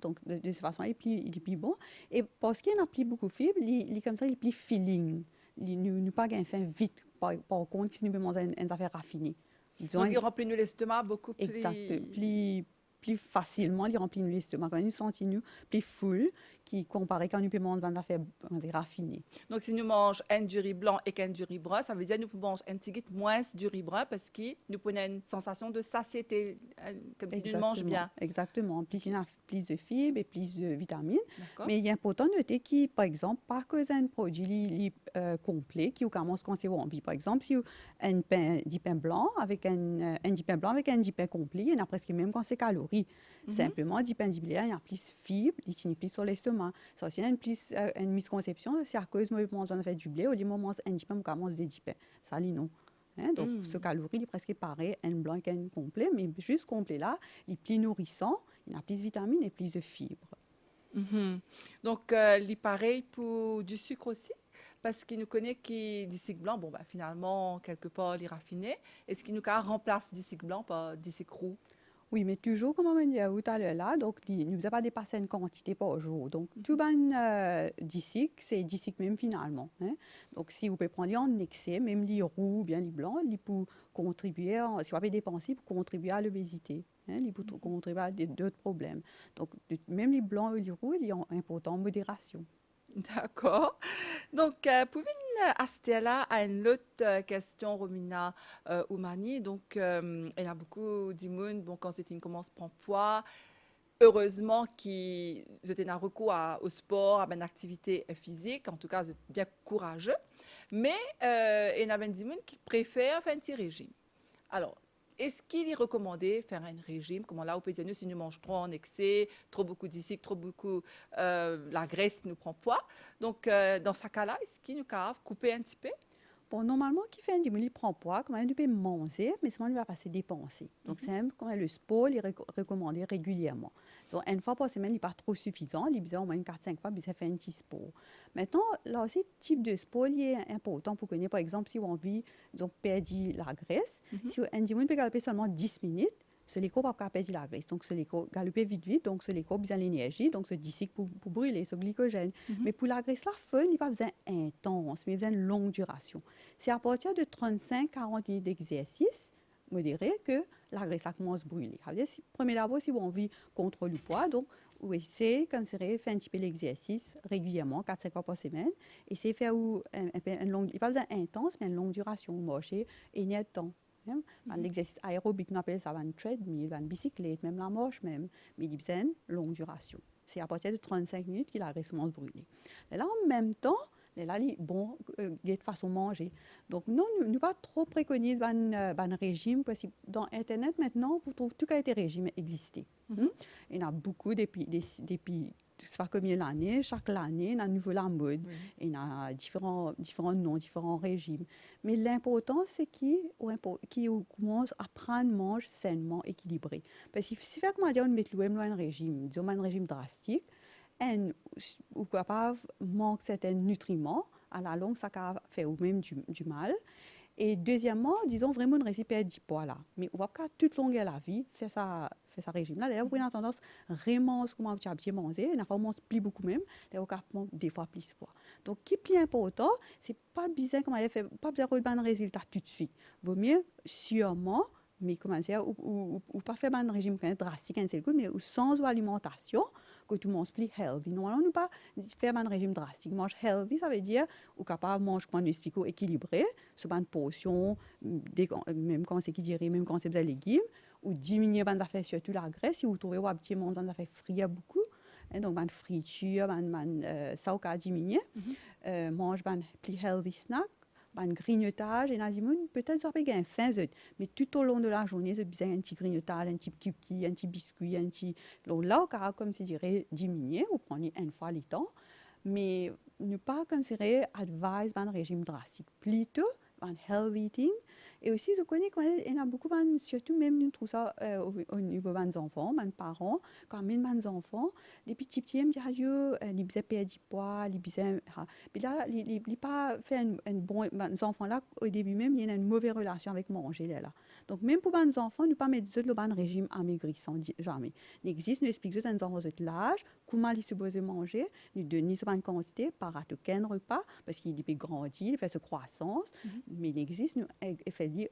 Donc, de cette façon, il est plus bon. Et parce qu'il y a plus beaucoup de fibres, il est comme ça, il est plus feeling. Il ne pas gain faim vite. Par contre, si nous manger une affaire raffinée. Donc, il remplit l'estomac beaucoup plus... Exact. Plus facilement, il remplit l'estomac. Quand nous sentons plus full, qui comparé quand nous pouvons manger une affaire raffinée. Donc, si nous mangeons un du riz blanc et qu'un du riz brun, ça veut dire que nous pouvons manger un petit peu moins du riz brun parce que nous prenons une sensation de satiété, comme si nous mangeons bien. Exactement. Plus il y a plus de fibres et plus de vitamines. Mais il est important de noter que, par exemple, pas que un produit complet qui commence quand c'est envie. Par exemple, si un pain, du pain blanc avec un pain blanc avec un pain complet, il y en a presque même quand c'est calories. Simplement, du pain diblé, il y a plus de fibres, il finit plus sur l'estomac. Ça aussi, une misconception, c'est à cause de moi, on fait du blé, au lieu de manger un pain, on commence des pains. Ça, non. Hein? Donc, ce calorie, il est presque pareil, un blanc qu'un complet, mais juste complet là, il est plus nourrissant, il a plus de vitamines et plus de fibres. Donc, il est pareil pour du sucre aussi? Parce qu'il nous connaît que du sucre blanc, bon, bah, finalement, quelque part, il est raffiné. Est-ce qu'il nous remplace du sucre blanc par du sucre roux? Oui, mais toujours, comme on dit tout à l'heure là, donc il ne nous a pas dépassé une quantité par jour. Donc, tout ban d'ici, c'est d'ici même finalement. Hein? Donc, si vous pouvez prendre en excès, même les roux ou bien les blancs, ils peuvent contribuer, si vous avez dépensé, pour contribuer à l'obésité. Hein? Ils peuvent contribuer à d'autres problèmes. Donc, même les blancs et les roux, ils ont important en modération. D'accord. Donc, pouvez-vous assister là à une autre question, Romina Oumani? Donc, il y a beaucoup d'immunes, bon, quand ils commencent à prendre poids, heureusement qu'ils étaient un recours au sport, à une activité physique, en tout cas, c'est bien courageux. Mais il y en a des immunes qui préfèrent faire un petit régime. Alors, est-ce qu'il est recommandé de faire un régime, comme là, au pays si nous mangeons trop en excès, trop beaucoup d'ici, trop beaucoup, la graisse nous prend poids. Donc, dans ce cas-là, est-ce qu'il nous peut couper un petit peu? Bon, normalement, qui fait un diminution, il prend poids, quand même, il peut manger, mais seulement il va passer dépenser. Donc, c'est même quand même le sport, il est recommandé régulièrement. Donc, une fois par semaine, il n'est pas trop suffisant. Il besoin au moins 4-5 fois, puis ça fait un petit sport. Maintenant, là aussi, type de sport, il est important pour connaître, par exemple, si vous avez envie, de perdre la graisse, si un diminution peut galoper seulement 10 minutes, ce l'éco pas perdre la graisse. Donc, ce l'éco galoper vite, donc ce l'éco besoin l'énergie, donc ce disque pour brûler ce glycogène. Mais pour la graisse, la fun, il n'y a pas besoin intense, mais il besoin de longue duration. C'est à partir de 35-40 minutes d'exercice modéré que la graisse commence à brûler. Premier d'abord, si vous avez envie de contrôler le poids, donc vous essayez, comme c'est faire un petit peu l'exercice régulièrement, 4-5 fois par semaine. Essayez de faire une longue, il n'y a pas besoin intense, mais une longue duration, marcher et il y a de temps. L'exercice aérobique, on appelle ça un treadmill, une bicyclette, même la marche même, mais il besoin de longue duration. C'est à partir de 35 minutes qu'il a récemment brûlé. Et là, en même temps, là, il bon, de façon manger. Donc, non, nous ne pas trop préconiser un régime, parce que dans Internet, maintenant, vous trouvez tout qualité régime exister. Il y en a beaucoup depuis ça fait combien d'années, chaque année, il y a un nouveau la mode, il y a différents noms, différents régimes. Mais l'important, c'est qu'ils commencent à prendre manger sainement, équilibré. Parce que si fait comment dire, on met un régime, disons un régime drastique, ou capable manque certains nutriments, à la longue, ça fait au même du mal. Et deuxièmement, disons vraiment une récipient du poids là. Mais on va pas toute longue la vie faire ça régime là. D'ailleurs, vous avez tendance vraiment ce comment tu as bien mangé, et on se plie beaucoup même, d'ailleurs on des fois plus poids. Donc qui est plus important, c'est pas bizarre comment elle fait, pas besoin de résultat tout de suite. Vaut mieux sûrement mais comment dire ou pas faire un régime drastique un seul coup, mais sans alimentation que tu manges plus healthy. Normalement, nous pas faire un régime drastique. Mange healthy, ça veut dire ou capable manger comme nous équilibré, sur une portion, même quand c'est qui dirait, même quand c'est des légumes, ou diminuer ban affaires surtout la graisse. Si vous trouvez un petit monde dans affaires frire beaucoup, donc ban friture, ça au cas diminuer, mange ban plus healthy snack. Un grignotage, et peut-être ça peut gagner faim, mais tout au long de la journée, c'est besoin un petit grignotage, un petit cookie, un petit biscuit, un petit. Là, comme si dirait diminuer, ou prendre une fois le temps, mais ne pas considérer advise un régime drastique, plutôt un healthy eating. Et aussi, je connais qu'il y en a beaucoup, surtout même, nous trouvons ça au niveau des enfants, des parents, quand même des enfants, des petits, ils me disent, ils besoin perdre du poids, ils besoin. Puis là, ils n'ont pas fait un bon. Les enfants là, au début même, il y a une mauvaise relation avec manger là. Donc, même pour les enfants, nous pas mettre le régime amaigrissant, jamais. Il existe, nous expliquons aux enfants de l'âge, comment ils sont supposés manger, nous donnons une quantité par rapport à repas, parce qu'il grandit, il fait sa croissance, mais il existe, nous fait dire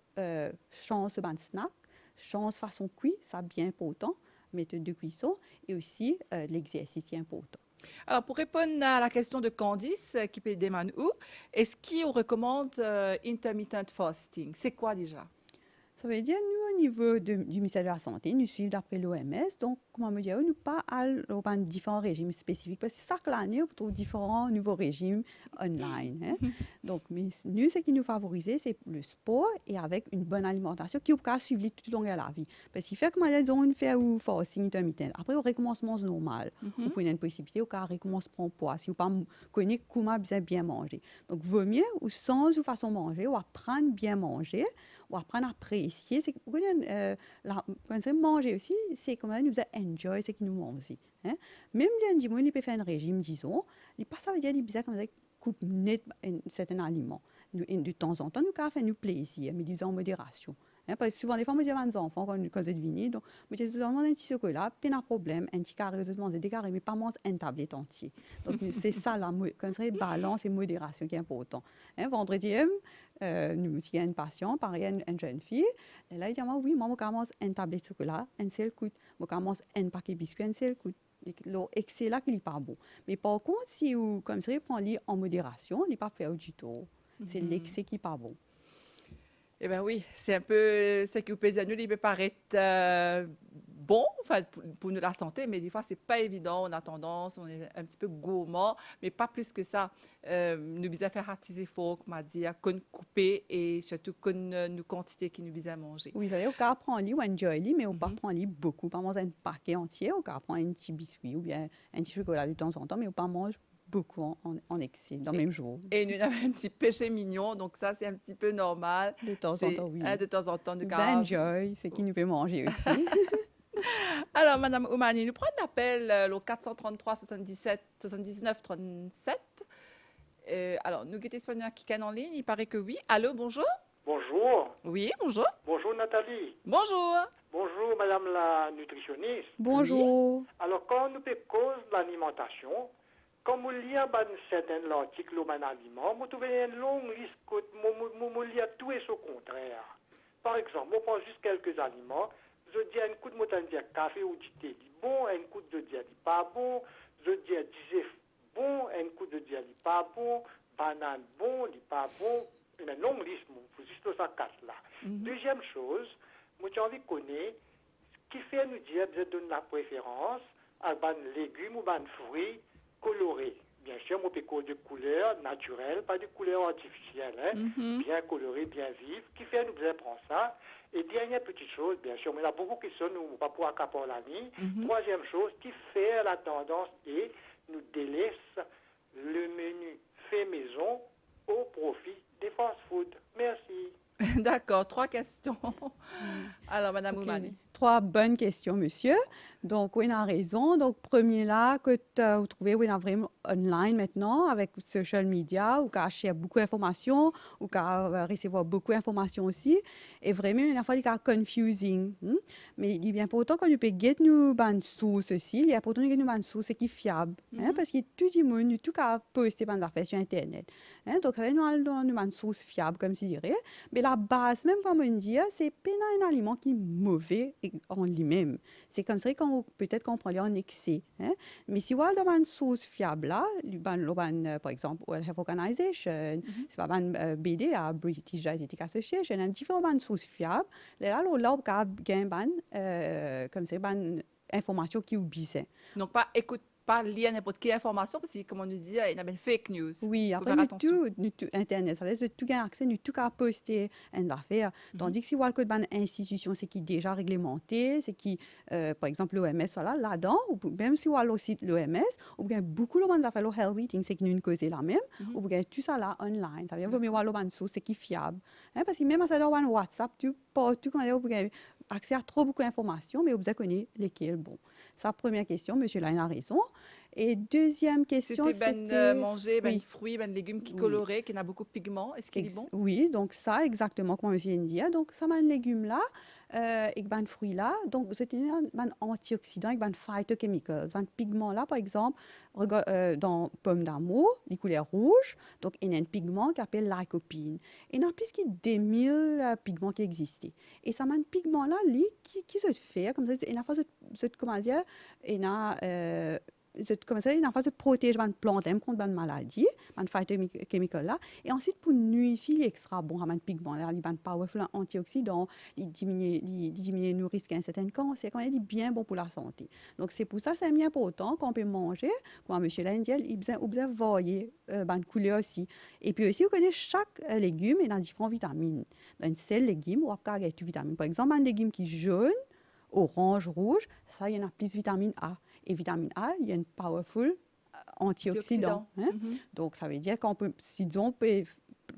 chance de snack, chance façon cuit, ça bien important, méthode de cuisson, et aussi l'exercice est important. Alors, pour répondre à la question de Candice, qui peut demander où, est-ce qu'on recommande intermittent fasting? C'est quoi déjà? Ça veut dire, nous, au niveau du ministère de la Santé, nous suivons d'après l'OMS. Donc, comment me dire, nous pas à différents régimes spécifiques. Parce que chaque année, on trouve différents nouveaux régimes online. Donc, mais nous, ce qui nous favorise, c'est le sport et avec une bonne alimentation qui peut suivre tout au long de la vie. Parce qu'il fait, comment dire, on fait un fasting intermittent. Après, au recommencement normal, on peut une possibilité, au cas recommence prendre poids. Si on pas connaît comment bien manger. Donc, vaut mieux, ou sans ou façon manger, ou apprendre bien manger, ou apprendre à apprécier. C'est quand manger aussi, c'est comment nous enjoy ce qui nous mange aussi. Même les gens il peut faire un régime, disons, il pas ça veut dire qu'il comme ça coupe net un certain aliment. De temps en temps, nous faire nous plaisir, mais disons en modération. Parce que souvent, des fois, moi, j'ai des enfants quand je devine. Donc, je dis un petit chocolat, pas de problème, un petit carré, je demande des carrés, mais pas manger une tablette entière. Donc, c'est ça, la balance et modération qui est important. Vendredi, nous avons une patiente, pareil, une jeune fille. Et là, il dit, oui, moi, je commence une tablette de chocolat, un seul coup. Je commence un paquet de biscuits, un seul coup. Et c'est là qu'il n'est pas bon. Mais par contre, si vous, comme ça, prenez en modération, il n'est pas fait du tout. C'est l'excès qui n'est pas bon. Eh bien oui, c'est un peu ce qui, au pays, il peut paraître bon, enfin, pour nous la santé, mais des fois, c'est pas évident. On a tendance, on est un petit peu gourmand, mais pas plus que ça. Nous besoin faire attiser fort, comme a dit, qu'on couper et surtout qu'on nous quantité qui nous besoin manger. Oui, c'est-à-dire qu'on prend lui ou enjoy lui, mais on pas Mhm. prend lui beaucoup. Pas manger un paquet entier, on prend un petit biscuit ou bien un petit chocolat de temps en temps, mais on pas mange beaucoup en excès dans le même jour. Et nous avons un petit péché mignon, donc ça, c'est un petit peu normal. De temps en C'est temps, oui. de temps en temps, nous Nous enjoy, c'est qui nous fait manger aussi. Alors, Madame Oumani, nous prenons l'appel le 433 77 79 37. Alors, nous guettons espagnol qui est en ligne, il paraît que oui. Allô, bonjour. Bonjour. Oui, bonjour. Bonjour Nathalie. Bonjour. Bonjour Madame la nutritionniste. Bonjour. Alors quand nous peut cause de l'alimentation, comme vous lisez certains articles ou un aliment, vous trouvez une longue liste que vous lisez tout et son contraire. Par exemple, on prend juste quelques aliments, je dis un coup de montagne dire café ou du thé, dit bon, un coup de dire dit pas bon, je dis disait bon, un coup de dire dit pas bon, banane bon, dit pas bon, une longue liste, faut juste ça quatre là. Deuxième chose, moi j'ai envie de connaître ce qui fait nous dire que je donne la préférence à des légumes ou des fruits colorés. Bien sûr, moi je de couleurs naturelles, pas de couleurs artificielles, hein, bien colorées, bien vives, qui fait nous bien prendre ça. Et dernière petite chose, bien sûr, mais il y a beaucoup qui sont, nous, pas pour accaparer la nuit. Troisième chose, qui fait la tendance et nous délaisse le menu fait maison au profit des fast-food. Merci. D'accord, 3 questions. Alors, Madame Ok. Oumani. 3 bonnes questions, monsieur. Donc, oui, on a raison. Donc, premier là, que vous trouvez, oui, on a vraiment online maintenant avec social media, ou qu'à acheter beaucoup d'informations, ou qu'à recevoir beaucoup d'informations aussi. Et vraiment, il y a fois, il y a confusing. Mais il est bien important quand nous peut get nous ban source aussi, il est important que nous ban source qui est fiable. Parce que tout le monde, tout cas poster ban affaires sur Internet. Donc, nous allons nous ban source fiable, comme si dirait. Mais la base, même comme on dit, c'est pas un aliment qui est mauvais en lui-même. C'est comme ça qu'on peut-être qu'on prend les en excès. Mais si on a une source fiable là, par exemple, World Health Organization, c'est pas une BD à British Dietetic Association, un différent source fiable. Là, on a comme ça, une information qui est bizarre. Donc, pas lié à n'importe quelle information, parce que, comme on nous dit, il y a une fake news. Oui, Faut après, faire nous attention. tout Internet, ça veut dire que tout gain accès, nous tout qu'à poster une affaire. Tandis que si on a une institution, c'est qui est déjà réglementé, c'est qui, par exemple, l'OMS, voilà, là-dedans, ou même si on a le site l'OMS, on a beaucoup de affaires, le health eating, c'est que nous une cause la même, ou bien tout ça là online. Ça veut dire que vous avez une source, c'est qui est fiable. Parce que même à ça, dans WhatsApp, tu as accès à trop beaucoup d'informations, mais vous avez connu lesquelles. Bon, ça, première question, monsieur Laine a raison. Et deuxième question, C'était c'était... manger oui. fruits, légumes qui Oui. colorés, qui n'a beaucoup de pigments. Est-ce qu'il est bon? Oui, donc ça, exactement comme monsieur dit. Donc, ça, un légume là, et un fruit là, donc c'est un antioxydant avec un phytochemical. Un pigment là, par exemple, dans pomme d'amour, les couleurs rouges, donc il y a un pigment qui s'appelle lycopene. Et il y a plus de 10 000 pigments qui existent. Et ça, un pigment là, qui se fait, comme ça, il y a comment dire, il y a... comme ça, il y a une protéger une plante contre une maladie, un phytochemical là. Et ensuite, pour nuire, il est extra bon, un pigment là, il y a un powerful antioxydant, il diminue le risque d'un certain cancer, quand il est bien bon pour la santé. Donc, c'est pour ça que c'est bien important qu'on peut manger, comme M. Landiel, il besoin de voir une couleur aussi. Et puis aussi, vous connaissez chaque légume, il a différentes vitamines. Dans un seul légume, on a des vitamines. Par exemple, un légume qui est jaune, orange, rouge, ça, il y en a plus de vitamine A. Et vitamine A, il y a une powerful antioxydant. Donc, ça veut dire qu'on peut, si on peut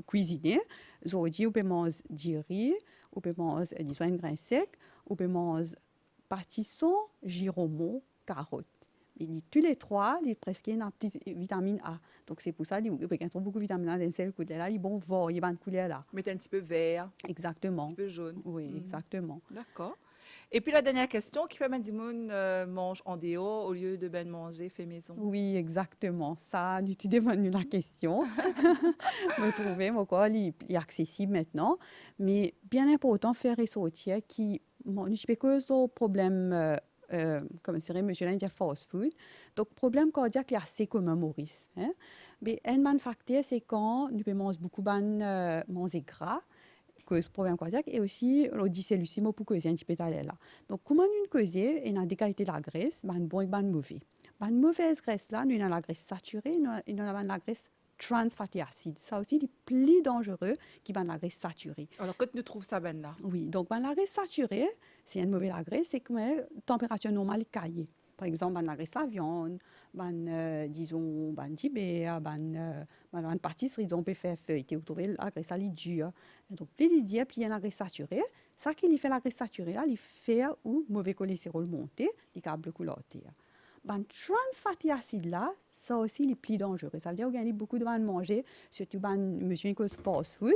cuisiner, aujourd'hui, on peut manger du riz, on peut manger, disons, un grain sec, on peut manger pâtisson, giromon, carotte. Il dit tous les trois, il presque il y a plus de vitamine A. Donc, c'est pour ça qu'il y a beaucoup de vitamine A dans cette couleur-là. Ils vont voir, il y a une couleur-là. Mettez un petit peu vert, Exactement. un petit peu jaune. Oui, exactement. D'accord. Et puis la dernière question, qui fait que Dimoun mange en dehors au lieu de manger fait maison? Oui, exactement. Ça, tu demandes la question. Me trouver, mon corps, il est accessible maintenant. Mais bien important, faire ressortir qui, je peux cause au problème, comme c'est M. Lin dit, fast food. Donc, problème cardiaque, il est assez commun, Maurice. Mais un facteur, c'est quand nous pouvons manger beaucoup de manger gras. cause problème cardiaque et aussi l'odicellulcimo pour causer un petit peu d'aller là. Donc comment nous causer et dans des qualités de la graisse, ben bon et ben mauvais. Ben mauvaise graisse là, nous avons la graisse saturée, nous avons la graisse trans fatty acid. Ça aussi les plus dangereux qui ben la graisse saturée. Alors, quand nous trouvons ça ben là? Oui, donc ben la graisse saturée, c'est une mauvaise la graisse, c'est comme température normale caillée. Par exemple, ben la graisse la viande, disons, tibère, ben pâtisserie, on peut faire feuilleter, vous trouvez la graisse elle est dure. Et donc, plus il dit, plus il y a la graisse saturée. Ça qui fait la graisse saturée, là, il fait ou mauvais cholestérol monter, il câble couloté. Ben trans fatty acid là, ça aussi les plus dangereux. Ça veut dire qu'il y a beaucoup de manger, surtout monsieur une cause fast food.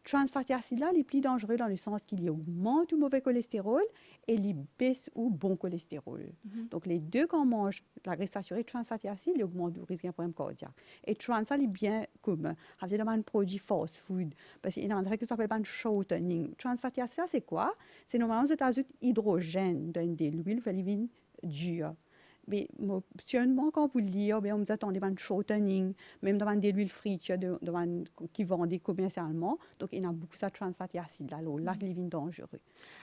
Trans fatty acid là, les plus dangereux dans le sens qu'il augmente le mauvais cholestérol et il baisse ou bon cholestérol. Donc les deux quand on mange la graisse saturée, trans fatty acid, il augmente le risque d'un problème cardiaque. Et trans ça, il est bien commun. Ça veut dire un produit fast food parce qu'il y a un truc qui s'appelle un shortening. Trans fatty acid, c'est quoi? C'est normalement cet azote hydrogène dans de l'huile, fait l'huile dure. Mais seulement quand vous lisez, on vous attend des shortening, même dans des huiles frites qui vendent commercialement. Donc, il y a beaucoup de trans fatty acid là, là, qui est dangereux.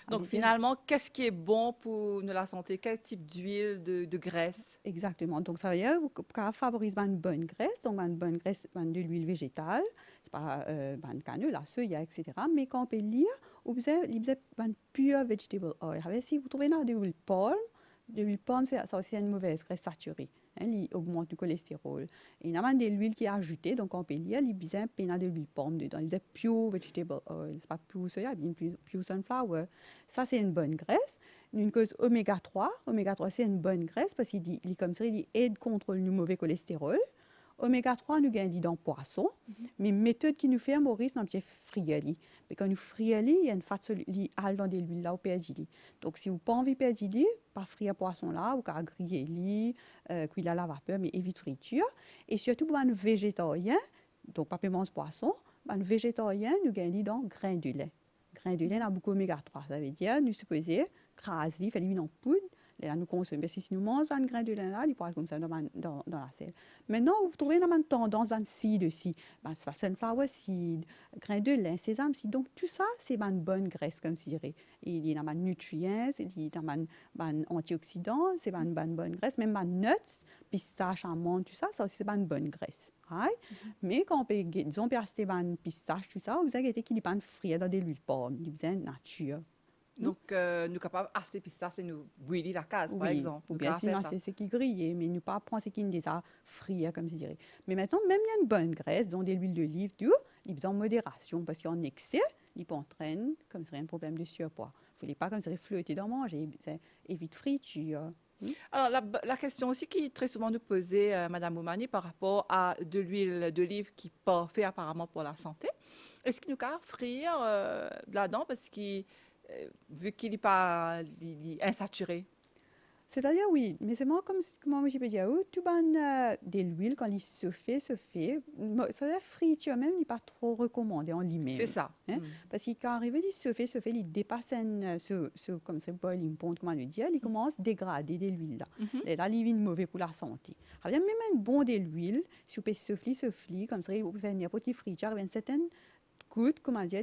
Donc, finalement, qu'est-ce qui est bon pour la santé? Quel type d'huile, de graisse? Exactement. Donc, ça veut dire qu'on favorise une bonne graisse. Donc, une bonne graisse, de l'huile végétale. Ce n'est pas une canola, la soya, etc. Mais quand on peut lire, vous avez une pure vegetable oil. Si vous trouvez de l'huile palme, l'huile palme, ça aussi une mauvaise graisse saturée. Il augmente le cholestérol. Et il y a des huiles qui est ajoutée, donc on peut lire, il y a de l'huile palme dedans. Il y a pure vegetable oil, c'est pas pure soya, bien pure sunflower. Ça, c'est une bonne graisse. Une cause oméga 3. Oméga 3, c'est une bonne graisse parce qu'il comme ça, il aide contre le mauvais cholestérol. Oméga 3, nous gagnons dans le poisson, mais méthode qui nous fait Maurice, dans le friali. Mais quand nous friali, il y a une fat qui est dans des huiles là au perdu. Donc, si vous n'avez pas envie de perdre, pas frire poisson là, ou qu'à griller, cuire à la vapeur, mais évite friture. Et surtout pour un végétarien, donc pas manger poisson, un végétarien, nous gagnons dans grain de lait. Grain de lait, a beaucoup oméga 3. Ça veut dire, nous supposons, craser, faire l'huile en poudre. Là, nous consommons. Mais si nous mangeons un grain de lait là, il pourra comme ça dans la selle. Maintenant, vous trouvez une tendance dans seed aussi. C'est pas sunflower seed, grain de lait, sésame seed. Donc, tout ça, c'est une bonne graisse, comme je dirais. Il y a des nutriments, il y a des antioxydants, c'est une bonne graisse. Même les nuts, pistaches, amandes, tout ça, ça aussi, c'est une bonne graisse. Right? Mais quand on peut, disons, acheter une pistache, tout ça, vous avez qu'il n'y a pas de frit dans des huiles palmes, il y a nature. Donc, nous sommes capables d'acheter pistaches et nous brûler la case, par exemple. Ou bien sinon, c'est ce qui grille, mais nous pas prendre ce qui nous déjà frit, comme je dirais. Mais maintenant, même il y a une bonne graisse, dont des huiles d'olive, tout, il y a en modération, parce qu'en excès, il peut entraîner, comme serait un problème de surpoids. Il ne faut pas comme serait flotter dans manger, évite friture. Alors, la question aussi qui est très souvent nous posée, Madame Oumani, par rapport à de l'huile d'olive qui n'est pas fait apparemment pour la santé, est-ce qu'il nous peut frire là-dedans parce qu'il vu qu'il n'est pas insaturé? C'est-à-dire, oui, mais c'est moi comme je peux dire, tout de l'huile, quand il se fait. C'est-à-dire, friture même, il n'est pas trop recommandé en lui-même. C'est ça. Parce qu'il quand arrive, il se fait, il dépasse comme c'est boiling point, comment le dire, il commence à dégrader de l'huile là. Et là, il est mauvais pour la santé. Il y a même un bon de l'huile, si vous pouvez souffler, comme ça, vous pouvez faire n'importe quelle friture, il y a une certaine comment dire,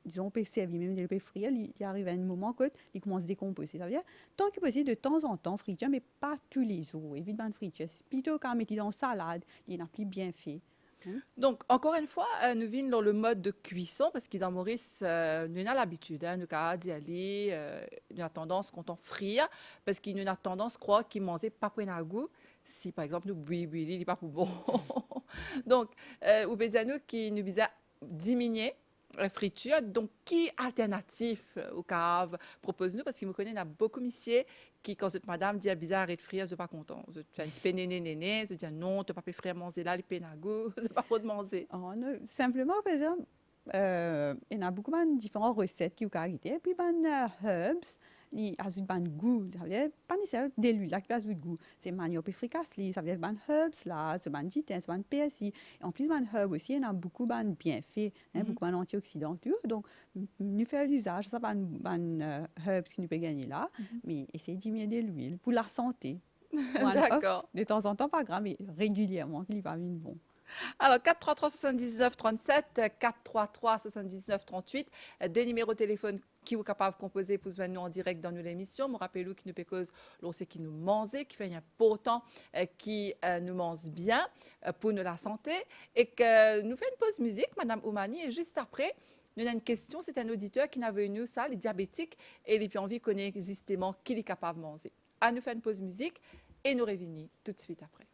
disons, on peut servir, même des frire, il arrive à un moment que il commence à décomposer. Ça veut dire, tant que possible, de temps en temps, friture, mais pas tous les jours. Évidemment, friture. Plutôt qu'à mettre dans salade, il y en a plus bien fait. Donc, encore une fois, nous venons dans le mode de cuisson, parce que dans Maurice, nous avons l'habitude, nous avons d'y aller, nous avons tendance, quand on frire, parce qu'il nous avons tendance à croire qu'il ne mangeait pas pour un goût. Si, par exemple, nous bouillons, il n'est pas pour bon. Donc, ou bien nous qui nous visons diminuer la friture. Donc, qui alternatif au cave propose-nous? Parce qu'il me connaît, il y a beaucoup de messieurs qui, quand cette madame dit bizarre, arrête de frire, je ne suis pas content. Je fais un petit peu néné, je dis non, tu ne peux pas frire manger là, les pénagos, je ne pas trop de manger. Oh, non. Simplement, par exemple, il y a beaucoup de différentes recettes qui ont caractère. Et puis, herbs, il ajoute un goût. Ça veut dire, pas nécessairement de l'huile, là, qui ajoute goût. C'est manioc et fricasse, ça veut dire herbs, là, c'est un gitin, c'est un persil. En plus, herbs aussi, il y en a beaucoup de bienfaits, beaucoup d'antioxydants. Donc, nous faisons l'usage, ça, herbs qui nous peut gagner là, mais essayez de diminuer de l'huile pour la santé. D'accord. De temps en temps, pas grave, mais régulièrement, qu'il va venir bon. Alors, 433 79 37, 433 79 38, des numéros de téléphone qui vous capable de composer pour nous en direct dans l'émission. Je rappelle qui nous peut cause, c'est qui nous mange, qui fait important, qui nous mange bien pour nous la santé. Et que nous fait une pause musique, Madame Oumani, et juste après, nous avons une question. C'est un auditeur qui n'a venu ça, les diabétiques, et il a envie de connaître justement qui est capable de manger. À nous faire une pause musique et nous revenir tout de suite après.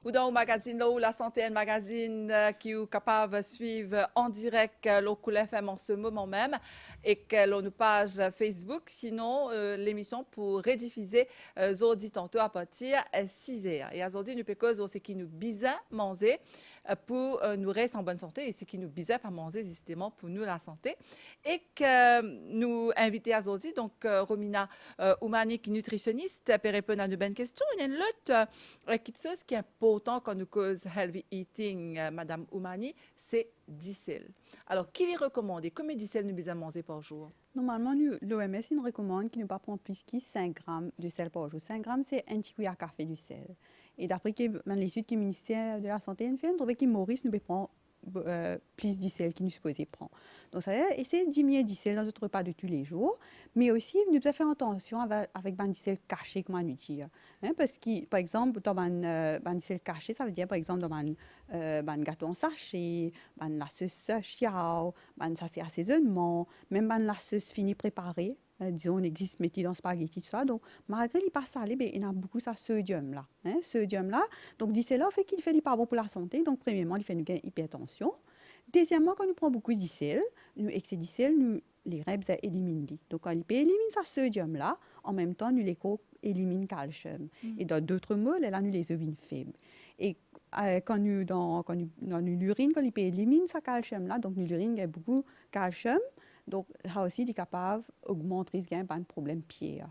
ou dans le magazine là, où la santé est un magazine qui est capable de suivre en direct le Cool FM en ce moment même et que l'on nous page Facebook. Sinon, l'émission pour rediffuser aujourd'hui tantôt à partir de 6 heures. Et aujourd'hui, nous pouvons ce qui nous bizarre manger pour nous rester en bonne santé et ce qui nous bizarre pas manger justement pour nous la santé. Et que nous invitons aujourd'hui donc Romina Oumani qui est nutritionniste pour répondre à nos bonnes questions. Il y a une autre quelque chose qui est important quand nous cause healthy eating, Madame Oumani, c'est 10 sel. Alors, qui les recommande et combien de 10 sel nous devons manger par jour? Normalement, l'OMS nous recommande qu'il ne pas prendre plus que 5 grammes de sel par jour. 5 grammes, c'est un petit cuillère à café du sel. Et d'après l'étude que le ministère de la Santé a fait, on trouve que Maurice nous peut prendre plus de sel qu'il nous supposé prendre. Donc, ça veut dire, essayer de diminuer du sel dans notre repas de tous les jours, mais aussi, nous devons faire attention avec du sel caché, comme on dit. Hein, parce que, par exemple, dans du sel caché, ça veut dire, par exemple, dans un gâteau en sachet, la sauce chiao, ça c'est assaisonnement, même la sauce finie préparée. Disons, on existe métier dans spaghetti, tout ça. Donc, malgré les pas salés, il y a beaucoup de sodium là. Hein, sodium là. Donc, là fait qu'il fait pas bon pour la santé. Donc, premièrement, il fait nous gagner hypertension. Deuxièmement, quand nous prenons beaucoup de sel, nous excès de sel, nous les rêves éliminent. Donc, quand il élimine ce sodium là, en même temps, nous les éliminent le calcium. Et dans d'autres mots, là, nous les ovines faibles. Et quand nous dans l'urine, quand il élimine ce calcium là, donc l'urine a beaucoup de calcium. Donc, là aussi, il est capable d'augmenter le risque d'un problème pied.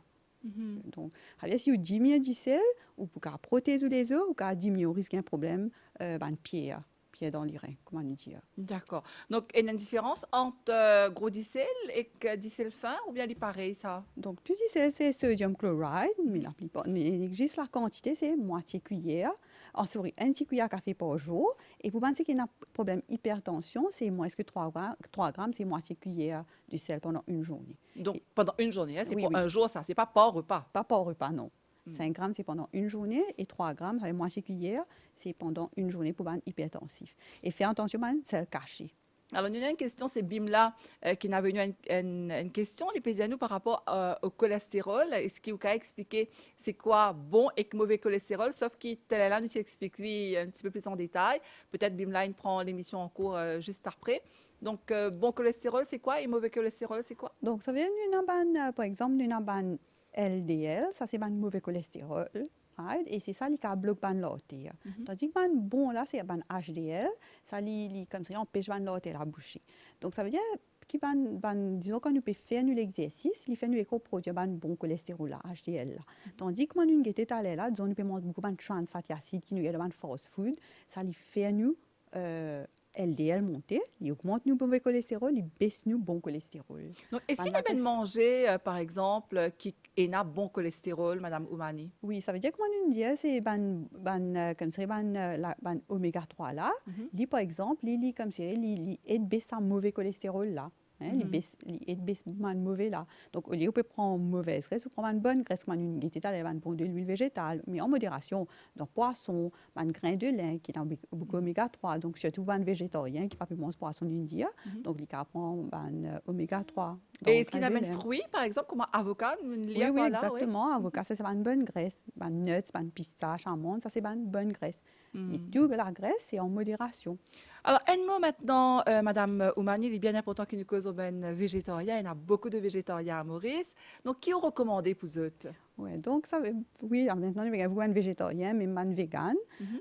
Donc, si vous diminuez du sel, ou pour protéger les os, ou pour diminuer le risque d'un problème pied dans les reins, comment nous dire. D'accord. Donc, il y a une différence entre gros dicel et dicel fin, ou bien il est pareil, ça? Donc, tout dicel, c'est sodium chloride, mais juste la quantité, c'est moitié cuillère. En souris, un petit cuillère à café par jour. Et pour penser qu'il y a un problème d'hypertension, c'est moins que 3 grammes, c'est moitié cuillère de sel pendant une journée. Donc, pendant une journée, hein, c'est Oui, pour oui. un jour, ça, c'est pas par repas. Pas par repas, non. 5 grammes, c'est pendant une journée, et 3 grammes, c'est moitié cuillère, c'est pendant une journée pour un hypertensif. Et faire attention, c'est caché. Alors, nous avons une question, c'est Bimla qui n'a venu une question, les pays à nous par rapport au cholestérol. Est-ce qu'il vous a expliqué c'est quoi bon et mauvais cholestérol, sauf qu'il tel là, nous explique un petit peu plus en détail. Peut-être Bimla, il prend l'émission en cours juste après. Donc, bon cholestérol, c'est quoi et mauvais cholestérol, c'est quoi? Donc, ça vient par exemple, d'une LDL, ça c'est un mauvais cholestérol. Right? Et c'est ça qui bloque l'artère. Tandis que le bon là, c'est un HDL, ça comme ça empêche l'artère à boucher. Donc ça veut dire que disons quand nous peut faire l'exercice, il fait nous produire un bon cholestérol là, HDL là. Tandis que quand nous guettons là, disons nous peut manger beaucoup de trans fatty acides qui nous aident dans fast food, ça lui fait nous LDL monter, il augmente nous mauvais cholestérol, il baisse nous bon cholestérol. Donc, est-ce qu'il y a bien de manger, par exemple, qui est un bon cholestérol, Madame Oumani? Oui, ça veut dire que nous dit c'est oméga 3 là, lui par exemple, il comme c'est il aide baisser un mauvais cholestérol là. Hein, il baisse mauvais là. Donc, au lieu de prendre une mauvaise graisse, vous prenez une bonne graisse, comme une bonne de l'huile végétale, mais en modération, dans poisson, un grain de lin qui est beaucoup oméga 3, donc surtout un végétarien qui n'a pas pu manger poisson d'India, donc il prend oméga 3. Et est-ce qu'il y a des fruits, par exemple, comme un avocat? Oui, exactement. Ouais. Avocat, ça c'est une bonne graisse. Nuts, pistache, amande, ça c'est une bonne graisse. Mais toute la graisse, c'est en modération. Alors, un mot maintenant, Madame Oumani, il est bien important qu'il nous cause au ben végétarien. Il y en a beaucoup de végétariens à Maurice. Donc, qui ont recommandé pour eux? Oui, donc oui, maintenant, il y a beaucoup de végétariens, mais man vegan.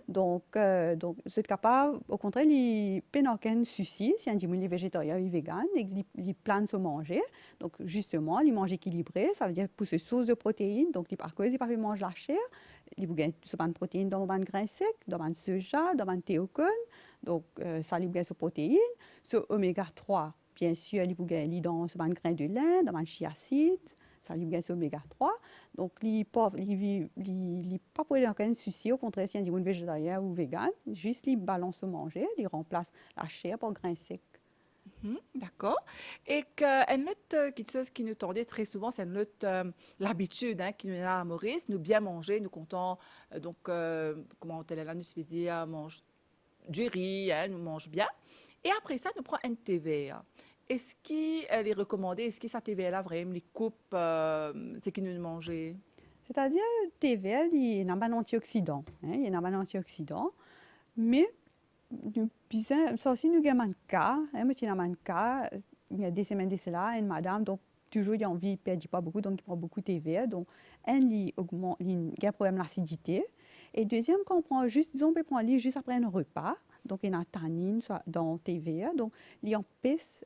Donc, c'est capable, au contraire, il n'y a aucun souci si un est végétarien ou vegan, il plane se manger. Donc, justement, il mange équilibré, ça veut dire pour ce source de protéines. Donc, par cause, il ne mange la chair, il y a des protéines dans le grain sec, dans le soja, dans le théocone. Donc, ça il y a des protéines. Sur oméga 3, bien sûr, il y a dans le grain de lin, dans le chia seed. Ça lui gagne oméga 3. Donc, il n'y a pas aucun souci. Au contraire, si on dit végétarien ou vegan, juste il balance au manger, il remplace la chair par grain sec. D'accord. Et une autre chose qui nous tendait très souvent, c'est l'habitude qui nous a à Maurice, nous bien manger, nous comptons, donc, comment on là, nous se fait dire, mange du riz, nous mange bien. Et après ça, nous prend un TVA. Est-ce qu'il est recommandé, est-ce que sa TVA-là vraiment les coupe, ce qu'il nous mangeait? C'est-à-dire, TV, il y a un antioxydant. Il y a un antioxydant. Mais, ça aussi, nous avons un cas. Il y a des semaines de cela, une madame, donc, toujours, il a envie, il ne perd pas beaucoup, donc il prend beaucoup de TVA. Donc, il y a un problème d'acidité. Et deuxième, quand on prend juste, disons, on peut prendre juste après un repas, donc il y a une tannine dans TVA, donc il empêche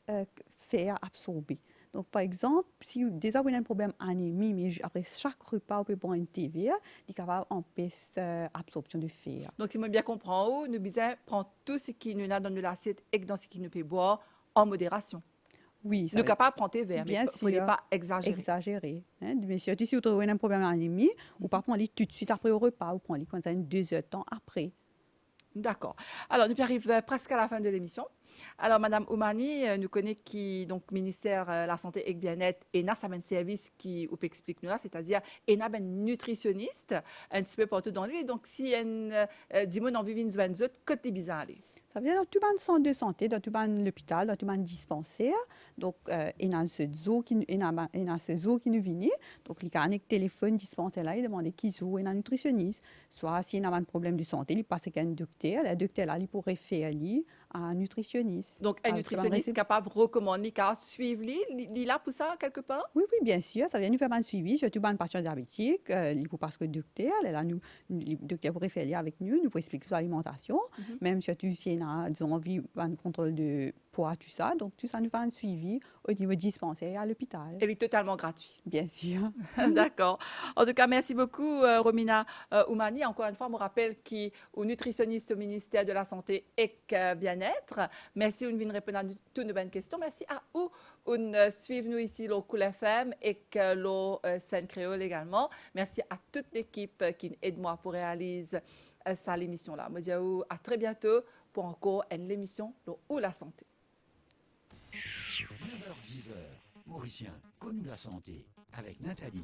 faire absorber. Donc, par exemple, si déjà vous avez un problème anémie, mais après chaque repas, on peut prendre une TVA, il est capable d'empêcher l'absorption de fer. Donc, si je bien comprends, nous disons prendre tout ce qui nous a dans de l'assiette et dans ce qui nous peut boire en modération. Oui, nous sommes capables de prendre tes verres, mais il ne faut pas exagérer. Mais surtout si vous trouvez un problème d'anémie, ou pas prendre tout de suite après au repas, ou prendre quand ça 2 heures de temps après. D'accord. Alors, nous arrivons presque à la fin de l'émission. Alors, Madame Oumani, nous connaissons qui, donc, ministère de la Santé et du Bien-être, et n'a un service qui vous explique nous là, c'est-à-dire, et n'a un nutritionniste un petit peu partout dans l'île. Donc, si un dimon en vit une zone, côté bizarre aller. Ça veut dire dans tout le centre de santé, dans tout l'hôpital, dans tout le dispensaire. Donc, il y a ce zoo qui nous vient. Donc, il y a un téléphone dispensaire là, il demande qui zoo, il y a un nutritionniste. Soit s'il y a un problème de santé, il passe avec un docteur. Le docteur là, il pourrait faire à un nutritionniste. Donc, un nutritionniste capable de recommander, car suivre il est là pour ça quelque part? Oui, bien sûr. Ça vient nous faire un suivi, surtout pour un patient diabétique. Parce que le docteur, le docteur pourrait faire avec nous pouvons expliquer sur l'alimentation. Même surtout si on a envie un contrôle de poids, tout ça. Donc, tout ça nous fait un suivi au niveau dispensaire à l'hôpital. Elle est totalement gratuit. Bien sûr. D'accord. En tout cas, merci beaucoup, Romina Oumani. Encore une fois, je me rappelle qui est nutritionniste au ministère de la Santé et Bien-être. Merci, on vient répondre à toutes nos bonnes questions. Merci à vous. On suivre nous ici, le Cool FM et le Scène Créole également. Merci à toute l'équipe qui aide moi pour réaliser ça, l'émission-là. Je vous dis à très bientôt pour encore une émission de la santé. 9h-10h, Mauricien, connu la santé, avec Nathalie.